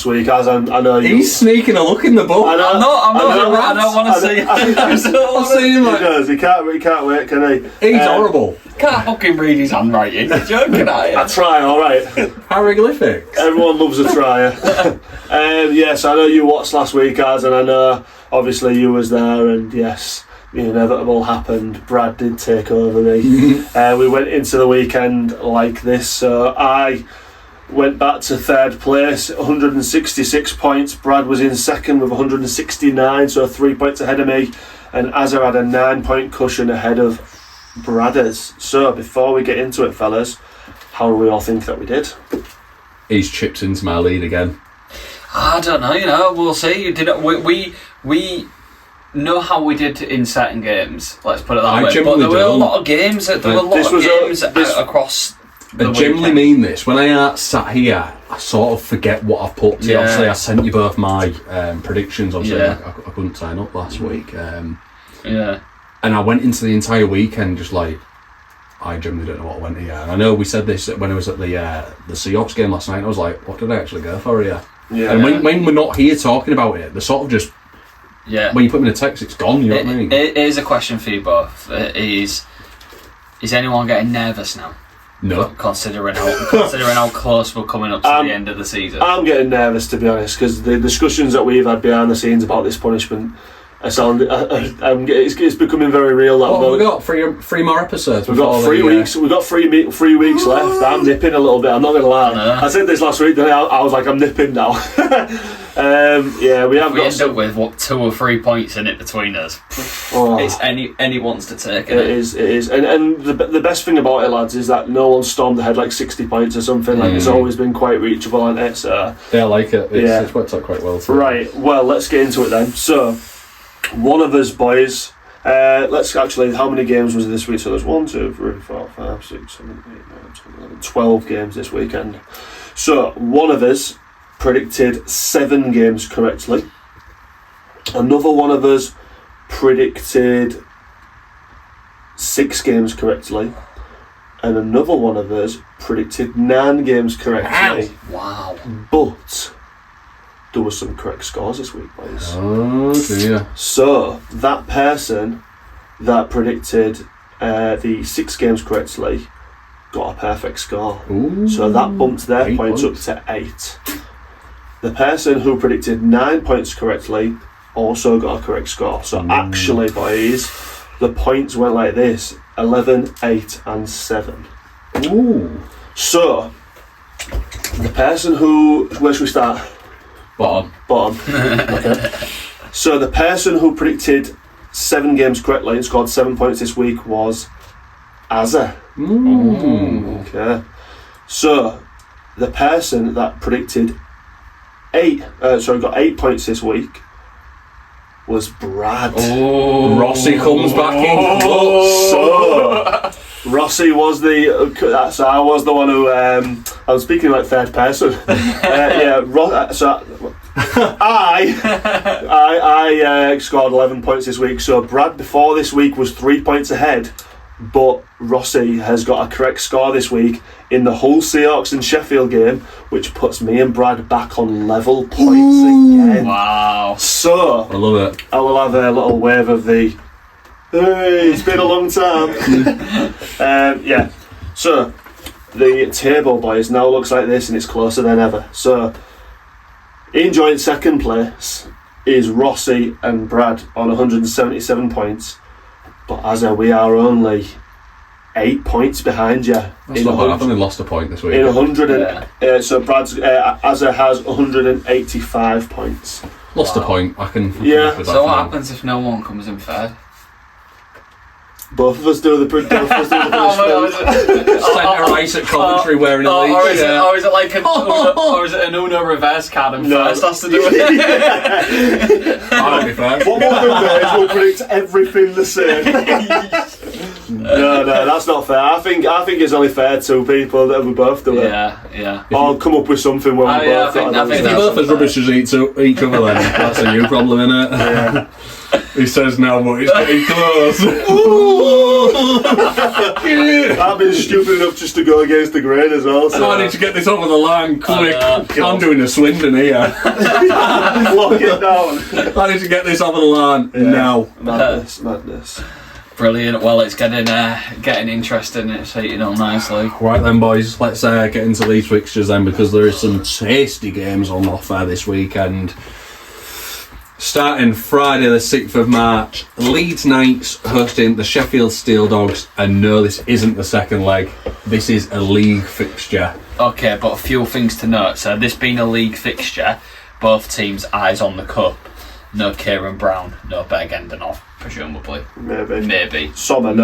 week, as I know you... He's sneaking a look in the book. I'm not. I don't want to see it. I've seen him He does. He can't wait, can he? He's horrible. Can't fucking read his handwriting. You're joking, are you? I try, alright. Hieroglyphics. Everyone loves a trier. Yes, I know you watched last week, Az, and I know obviously you was there, and yes, the inevitable happened. Brad did take over me. We went into the weekend like this, so I went back to 3rd place, 166 points. Brad was in 2nd with 169, so 3 points ahead of me, and Azza had a 9-point cushion ahead of Bradders. So before we get into it, fellas, how do we all think that we did? He's chipped into my lead again. I don't know. We'll see. We know how we did in certain games. Let's put it that way. But there were a lot of games. Across. I generally mean this. When I sat here, I sort of forget what I've put to you. Obviously, I sent you both my predictions. Obviously, I couldn't sign up last week. And I went into the entire weekend just like, I generally don't know what went here. And I know we said this when I was at the Seahawks game last night. I was like, what did I actually go for here? Yeah. And when we're not here talking about it, they're sort of just... Yeah. When you put them in a text, it's gone, you know what I mean? Here's a question for you both. Is anyone getting nervous now? No. Considering how close we're coming up to the end of the season. I'm getting nervous, to be honest, because the discussions that we've had behind the scenes about this punishment... it's becoming very real. We've got three more episodes. We've got 3 weeks. We've got 3 weeks left. I'm nipping a little bit. I'm not going to lie. I said this last week. Then I was like, I'm nipping now. We end up with 2 or 3 points in it between us. It's anyone's to take. It is. And the best thing about it, lads, is that no one stormed ahead like 60 points or something. Like it's always been quite reachable, hasn't it? So I like it. It's worked out quite well. Too. Right. Well, let's get into it then. So. One of us, boys. Let's actually. How many games was it this week? So there's 1, 2, 3, 4, 5, 6, 7, 8, 9, 10, 11, 12 games this weekend. So one of us predicted 7 games correctly. Another one of us predicted 6 games correctly, and another one of us predicted 9 games correctly. Wow! But there was some correct scores this week, boys. Oh dear. So, that person that predicted the 6 games correctly got a perfect score. Ooh, So that bumped their 8 points up to 8. The person who predicted 9 points correctly also got a correct score. So actually, boys, the points went like this: 11, 8 and 7. Ooh. So, the person who... Where should we start? Bottom. Okay. So the person who predicted 7 games correctly and scored 7 points this week was Azza. Okay. So the person that predicted got 8 points this week was Brad. Rossy comes back in. So Rossy was so I was the one who I was speaking like third person. I scored 11 points this week. So Brad before this week was 3 points ahead, but Rossy has got a correct score this week in the Hull Seahawks and Sheffield game, which puts me and Brad back on level points again. Wow. So I love it. I will have a little wave of the hey, it's been a long time. So the table, boys, now looks like this, and it's closer than ever. So in joint second place is Rossy and Brad on 177 points, but we are only 8 points behind you. That's not bad. I've only lost a point this week. In 100, so Brad's Azza has 185 points. Lost a point. I can. Yeah. So what happens if no one comes in third? Both of us do the punishment. Centre ice at Coventry wearing a leash. Or is it like an Uno reverse card and first has to do it? That'll be fair. What we'll do there is we'll predict everything the same. No, that's not fair. I think it's only fair to people that we both do it. Yeah. I'll come up with something when we both. I think If you both as rubbish as each other, then that's a you problem, innit? Yeah. He says now, but it's getting close. I've been stupid enough just to go against the grain as well. So I need to get this over the line quick. I'm doing a Swindon here. lock it down. I need to get this over the line now. Madness. Brilliant. Well, it's getting interesting. It's heating up nicely. Right then, boys, let's get into these fixtures then, because there is some tasty games on offer this weekend. Starting Friday the 6th of March, Leeds Knights hosting the Sheffield Steel Dogs, and no, this isn't the second leg, this is a league fixture. Okay, but a few things to note. So this being a league fixture, both teams eyes on the cup. No Kieran Brown, no Bergendenov, presumably. Maybe. Sommer.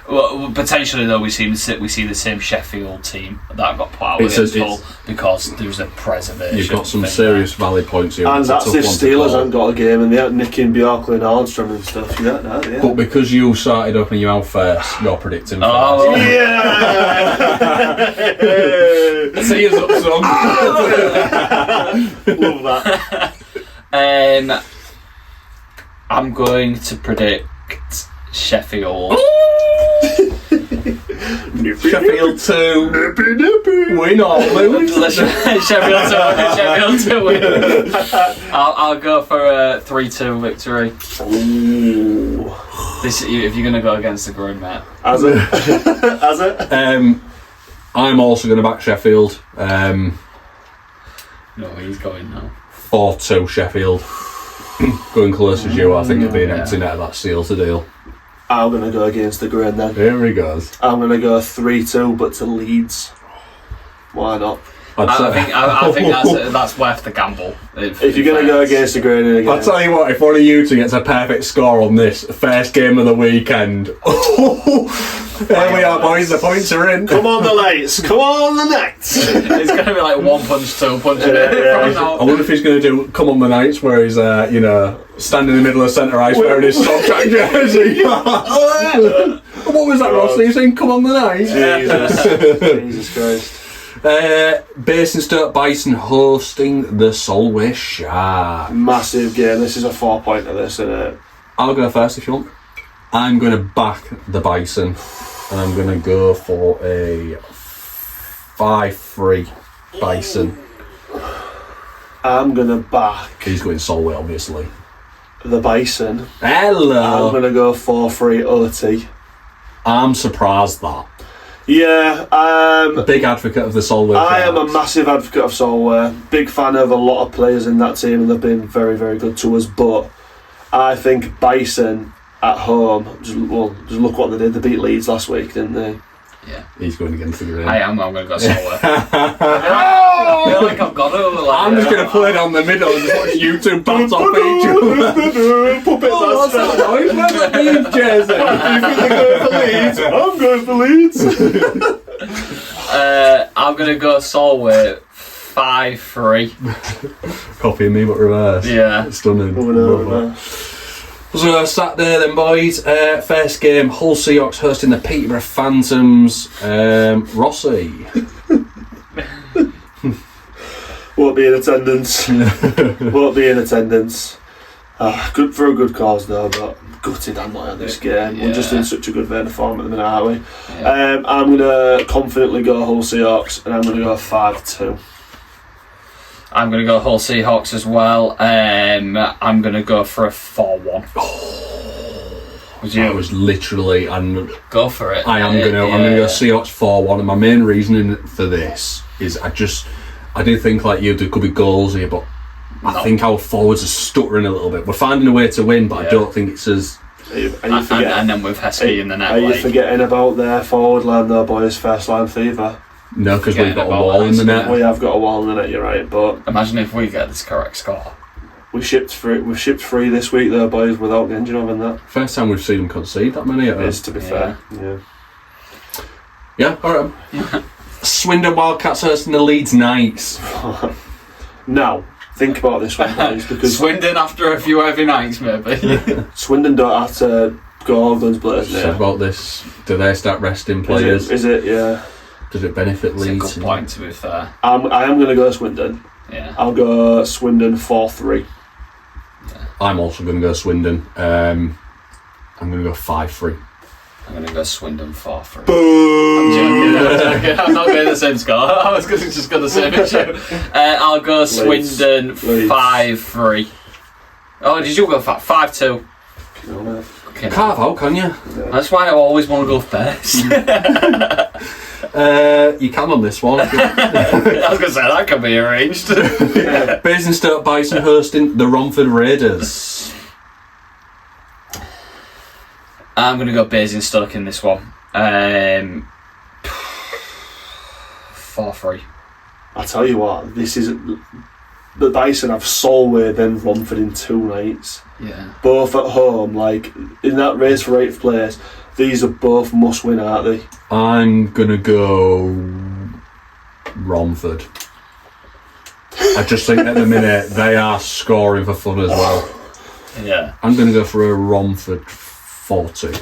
Well, potentially though, we see the same Sheffield team that got put out against Hull because there's a preservation. You've got some serious valid points here. And that's if Steelers haven't got a game and they're nicking Bjorklund and Hardstrom and stuff. You don't know, yeah. But because you started opening your mouth first, you're predicting first. Oh, yeah! See you up, son. Love that. I'm going to predict Sheffield. Sheffield 2. Win or lose. Sheffield 2 win. I'll go for a 3-2 victory. Ooh. This, if you're going to go against the grain, mate. As it? I'm also going to back Sheffield. No, he's going now. 4-2 Sheffield. Going close as you, I think it'd be an empty net, that seals the deal. I'm going to go against the grain then. Here he goes. I'm going to go 3-2, but to Leeds. Why not? I think that's worth the gamble. If you're going to go against the grain again. I'll tell you what, if one of you two gets a perfect score on this first game of the weekend, there we are, boys, the points are in. Come on the lights, come on the Knights. It's going to be like 1 punch, 2 punch. I wonder if he's going to do come on the Knights where he's, standing in the middle of centre ice wearing his sock track jersey. What was that, Ross? Are you saying come on the Knights? Jesus Christ. Basingstoke Bison hosting the Solway Sharks. Massive game. This is a 4-pointer, this, isn't it? I'll go first if you want. I'm going to back the Bison, and I'm going to go for a 5-3 Bison. I'm going to back He's going Solway, obviously. the Bison. Hello. I'm going to go 4-3 OT. I'm surprised that. Yeah, Big advocate of the Solway. I am a Sharks. massive advocate of Solway. Big fan of a lot of players in that team, and they've been very, very good to us. But I think Bison at home, just look what they did. They beat Leeds last week, didn't they? Yeah. He's going against the green. I'm going to go Solway. I feel like I've got it. Like, I'm just going to put it on the middle and just watch you two bounce off each other. What's that noise? Where's the Leeds jersey? I'm going for Leeds. I'm going to go Solway 5-3. Copying me but reverse. Yeah. Stunning. No. So Saturday then, boys. First game, Hull Seahawks hosting the Peterborough Phantoms. Rossy. Won't be in attendance. Won't be in attendance. Good for a good cause though, but gutted I'm not at this game. We're just in such a good vein of form at the minute, aren't we? Yeah. I'm going to confidently go Hull Seahawks, and I'm going to go 5-2. I'm going to go Hull Seahawks as well. I'm going to go for a 4-1. Would you? I was literally, and Go for it. I am going to. I'm going to go Seahawks 4-1, and my main reasoning for this is I do think like you, there could be goals here, but I think our forwards are stuttering a little bit. We're finding a way to win, but I don't think it's as. And then with Heskey in the net. Are you forgetting about their forward line though, boys? First line fever. No, because we've got a wall in the net. We have got a wall in the net. You're right, but imagine if we get this correct score. we shipped three this week though, boys, without the engine having that. First time we've seen them concede that many. It is, to be fair. Yeah, alright. Swindon Wildcats hosting the Leeds Knights. Now, think about this one, boys, because Swindon after a few heavy nights, maybe. Swindon don't have to go all guns blazing. So about this, do they start resting players? Is it? Yeah. Does it benefit It's a Leeds? good point, to be fair. I am going to go Swindon. Yeah. I'll go Swindon 4-3. I'm also going to go Swindon. I'm going to go 5-3. I'm going to go Swindon 4-3. Boom! I'm joking. I'm not going the same score. I was just going to say it. I'll go Swindon 5-3. Oh, did you go 5-2? Carve out, can you? That's why I always want to go first. You can on this one. I was going to say, that can be arranged. Basingstoke Bison hosting the Romford Raiders. I'm going to go Basingstoke in this one. 4-3. I tell you what, this is the Bison have Solway then Romford in 2 nights. Yeah. Both at home, like in that race for 8th place. These are both must win, aren't they? I'm going to go Romford. I just think at the minute they are scoring for fun as well. Yeah. I'm going to go for a Romford 40.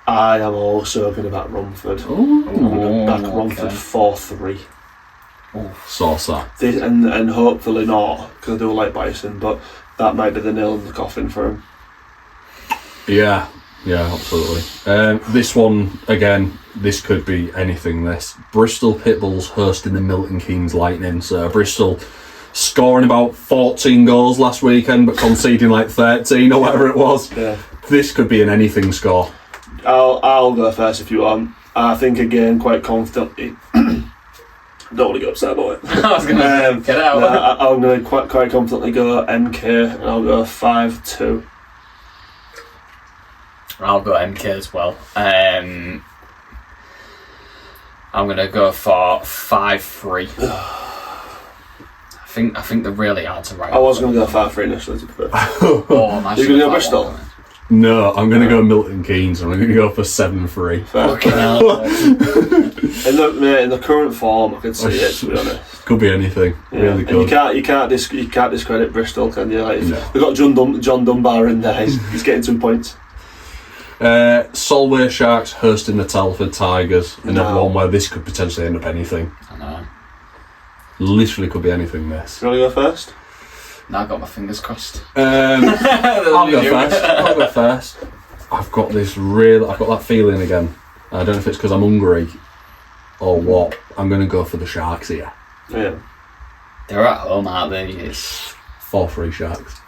I am also going to back Romford. Ooh. I'm going to back Romford 4-3. Sauce that. And hopefully not, because I do like Bison, but that might be the nail in the coffin for him. Yeah, absolutely. This one, again, this could be anything. This Bristol Pitbulls hosting the Milton Keynes Lightning. So Bristol scoring about 14 goals last weekend, but conceding like 13 or whatever it was. Yeah. This could be an anything score. I'll go first if you want. I think again quite confidently. Don't want to get upset about it. I was going to get it out. No, I'm going to quite confidently go MK, and I'll go 5-2. I'll go MK as well. I'm going to go for 5-3. I think they're really hard to write. I was going to go 5-3 initially, to be fair. Oh, You're going to go Bristol? No, I'm going to go Milton Keynes and I'm going to go for 7-3. Fucking hell. In the current form, I can see it, to be honest. Could be anything. Yeah. Really good. And you can't discredit Bristol, can you? Like, No. We've got John Dunbar in there. He's getting 2 points. Solway Sharks hosting the Telford Tigers. Another one where this could potentially end up anything. I know. Literally could be anything, this. You want to go first? Now I've got my fingers crossed. I'll go first. I've got that feeling again. I don't know if it's because I'm hungry or what. I'm going to go for the Sharks here. Yeah. They're at home, aren't they? It's 4-3 Sharks.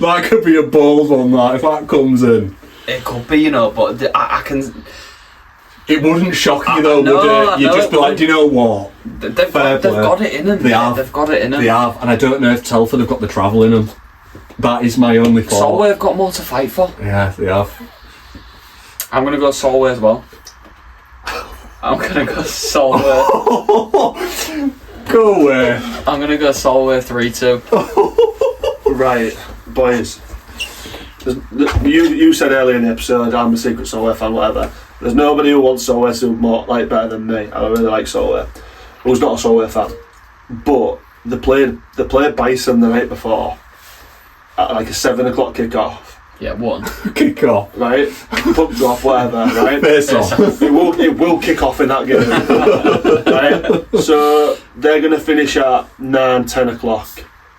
That could be a bold one, that, if that comes in. It could be, but I can... It wouldn't shock you though, would it? You'd just be like, do you know what? They've got it in them. They have. They've got it in them. They have, and I don't know if Telford have got the travel in them. That is my only thought. Solway have got more to fight for. Yeah, they have. I'm going to go Solway as well. I'm going to go Solway. Go away. I'm going to go Solway 3-2. Right, boys. You said earlier in the episode, I'm a secret Solway fan, whatever. There's nobody who wants Solway to more better than me. I really like Solway. Who's not a Solway fan, but they played Bison the night before at like a 7 o'clock kick-off. Yeah, one. Kick off. Right? Pub drop, whatever, right? Face off. It will kick off in that game. Right? So they're going to finish at 9-10 o'clock.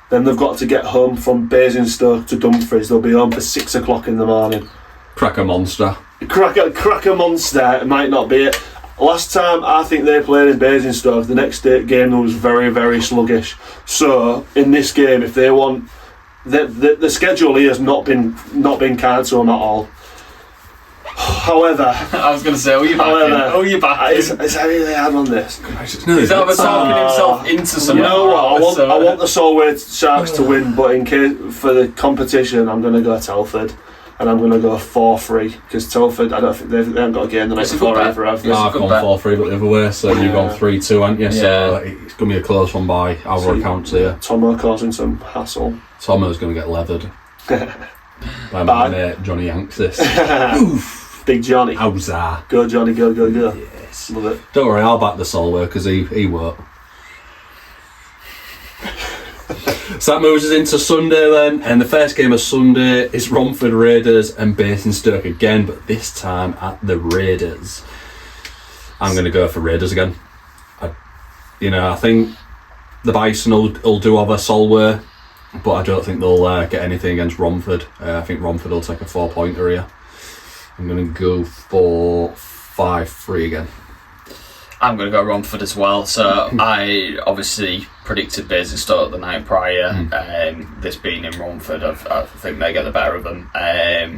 Then they've got to get home from Basingstoke to Dumfries. They'll be home for 6 o'clock in the morning. Cracker monster. Cracker monster, it might not be it. Last time I think they played in Basingstoke, the next game was very, very sluggish. So in this game, if they want, the schedule here has not been kind to them at all. However, I was going to say, who are you backing? It's really hard on this. He's over talking himself into some. You know what? I want the Solway Sharks to win, but in case for the competition, I'm going to go Telford. And I'm going to go 4-3 because Telford, I don't think they haven't got a game the night before either. I've gone 4-3, but the other way, so you've gone 3-2, haven't you? Yeah. So it's going to be a close one by our accounts here. Tomo causing some hassle. Tomo's going to get leathered by my mate Johnny Yanks. Oof. Big Johnny. Howza. Go Johnny, go. Yes. Love it. Don't worry, I'll back the Solway because he won't. So that moves us into Sunday then, and the first game of Sunday is Romford Raiders and Basingstoke again, but this time at the Raiders. I'm going to go for Raiders again. I think the Bison will do over Solway, but I don't think they'll get anything against Romford. I think Romford will take a 4-pointer here. I'm going to go for 5-3 again. I'm going to go Romford as well. So I obviously predicted Basingstoke the night prior. This being in Romford, I think they get the better of them.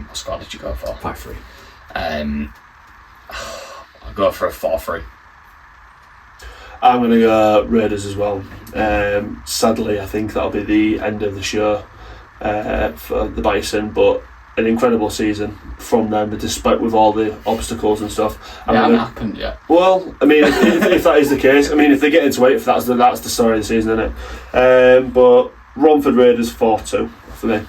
What score did you go for? 5-3. I'll go for a 4-3. I'm going to go Raiders as well. Sadly, I think that'll be the end of the show for the Bison, but an incredible season from them, despite with all the obstacles and stuff. Hasn't happened yet. Well, I mean, if that is the case, I mean, if they get into it, if that's the story of the season, isn't it? But Romford Raiders 4-2 for me.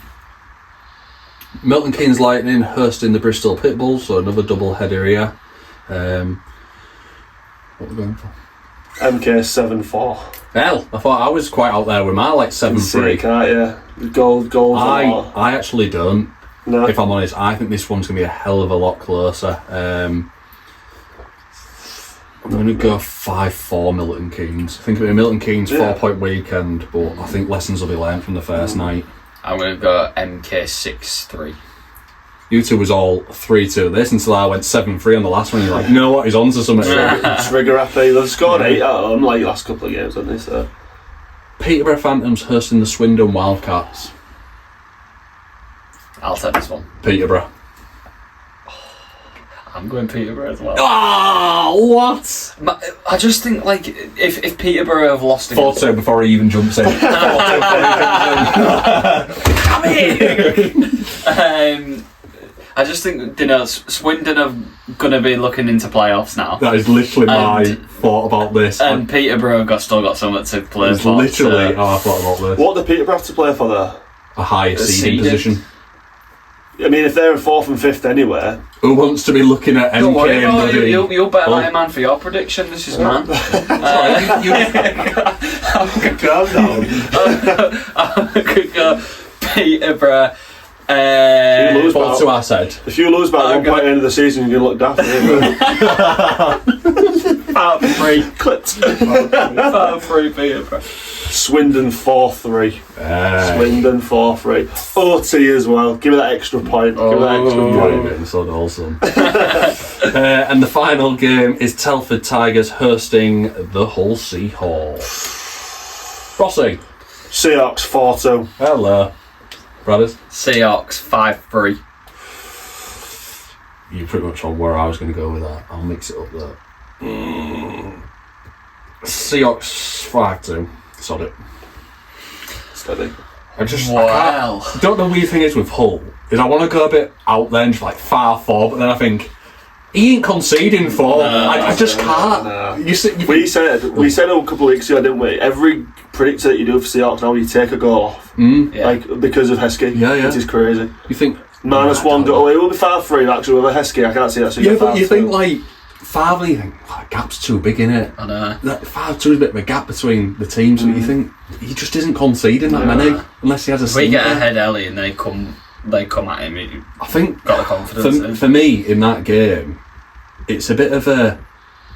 Milton Keynes Lightning hosting the Bristol Pitbulls, so another double header here. What are we going for? MK 7-4. Hell, I thought I was quite out there with my 7-3. Yeah, goals. I actually don't. No. If I'm honest, I think this one's going to be a hell of a lot closer. I'm going to go 5-4 Milton Keynes. I think it'll be a Milton Keynes 4-point weekend, but I think lessons will be learned from the first night. I'm going to go MK 6-3. You two was all 3-2 this until I went 7-3 on the last one. You're like, you know what, he's on to something. Trigger happy. They've scored 8 at home like last couple of games, haven't they? So. Peterborough Phantoms hosting the Swindon Wildcats. I'll take this one. Peterborough. I'm going Peterborough as well. Oh, what? I just think, like, if Peterborough have lost again... 4-2 before he even jumps in. Come in! I just think, Swindon are going to be looking into playoffs now. That is literally my thought about this. And Peterborough still got something to play for. Literally how I thought about this. What do Peterborough have to play for there? A higher seeding position. I mean, if they're in 4th and 5th anywhere... Who wants to be looking at MK? Don't worry about it. You're better like a man for your prediction. This is man. Calm down. I could go Peterborough. Ball to our side. If you lose by 1 point at the end of the season, you're going to look daft. Part 3. Clipped. Part 3 Peterborough. Swindon 4-3. Swindon 4-3. OT as well. Give me that extra point. Give me that extra point. So awesome. And the final game is Telford Tigers hosting the Hull Seahawks. Rossy. Seahawks 4-2. Hello. Brothers. Seahawks 5-3. You're pretty much on where I was going to go with that. I'll mix it up there. Seahawks 5-2. Sod it. Steady. I don't know. The weird thing is with Hull is I want to go a bit out there and just like far forward, but then I think he ain't conceding for. I just can't. No. We said a couple of weeks ago, didn't we? Every predictor that you do for Seahawks now, you take a goal off, like because of Heskey. Yeah. It is crazy. You think -1 goal? It will be 5-3 actually with a Heskey. I can't see that. So but you think like 5, you think that gap's too big, innit? I know. That 5-2 is a bit of a gap between the teams, and you think he just isn't conceding that many unless he has a. If we get ahead early and they come at him. I think got the confidence. For me in that game, it's a bit of a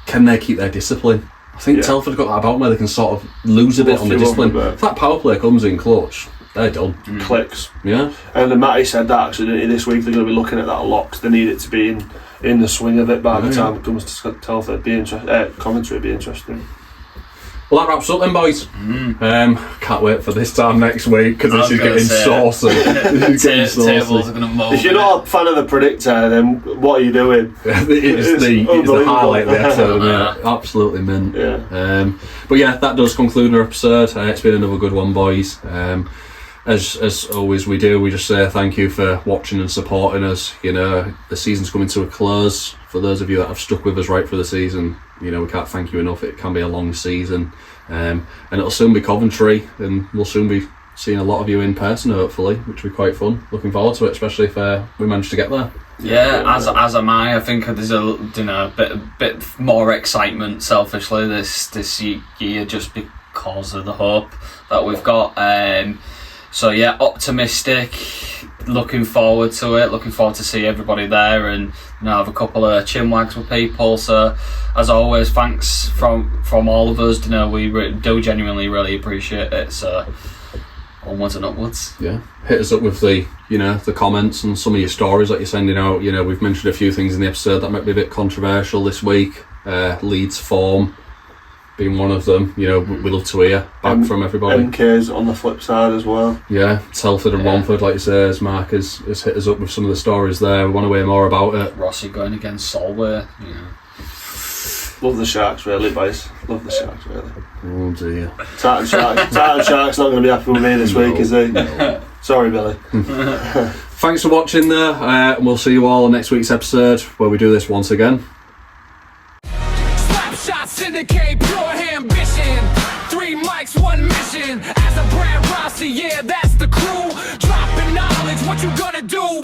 can they keep their discipline? I think Telford got that about where they can sort of lose a bit on the discipline. If that power play comes in clutch, they're done. Clicks. Yeah. And then Matty said that actually this week they're going to be looking at that a lot because they need it to be in the swing of it by the time it comes to Telford. Commentary would be interesting. Well, that wraps up then, boys. Can't wait for this time next week because this is getting saucy. Tables are going to mold. If you're not a fan of the predictor, then what are you doing? it's the highlight of the episode. Absolutely mint. Yeah. But yeah, that does conclude our episode. It's been another good one, boys. As always we do, we just say thank you for watching and supporting us. You know, the season's coming to a close. For those of you that have stuck with us right through the season, you know, we can't thank you enough. It can be a long season, and it'll soon be Coventry, and we'll soon be seeing a lot of you in person, hopefully, which will be quite fun. Looking forward to it, especially if we manage to get there. Yeah, as am I. I think there's a bit more excitement, selfishly, this year, just because of the hope that we've got. So yeah, optimistic. Looking forward to it. Looking forward to see everybody there and have a couple of chinwags with people. So as always, thanks from all of us. We do genuinely really appreciate it. So onwards and upwards. Yeah, hit us up with the comments and some of your stories that you're sending out. We've mentioned a few things in the episode that might be a bit controversial this week. Leeds form being one of them. We love to hear back from everybody. MK's on the flip side as well. Yeah, Telford and Romford, like you say, as Mark has hit us up with some of the stories there. We want to hear more about it. Rossy going against Solway. Love the Sharks, really, boys. Love the Sharks, really. Oh dear. Tartan Sharks not going to be happy with me this week, is he? No. Sorry, Billy. Thanks for watching there, and we'll see you all on next week's episode where we do this once again. Slapshot Syndicate, pure ambition. 3 mics, 1 mission. As a brand Rossy, yeah, that's the crew. Dropping knowledge, what you gonna do?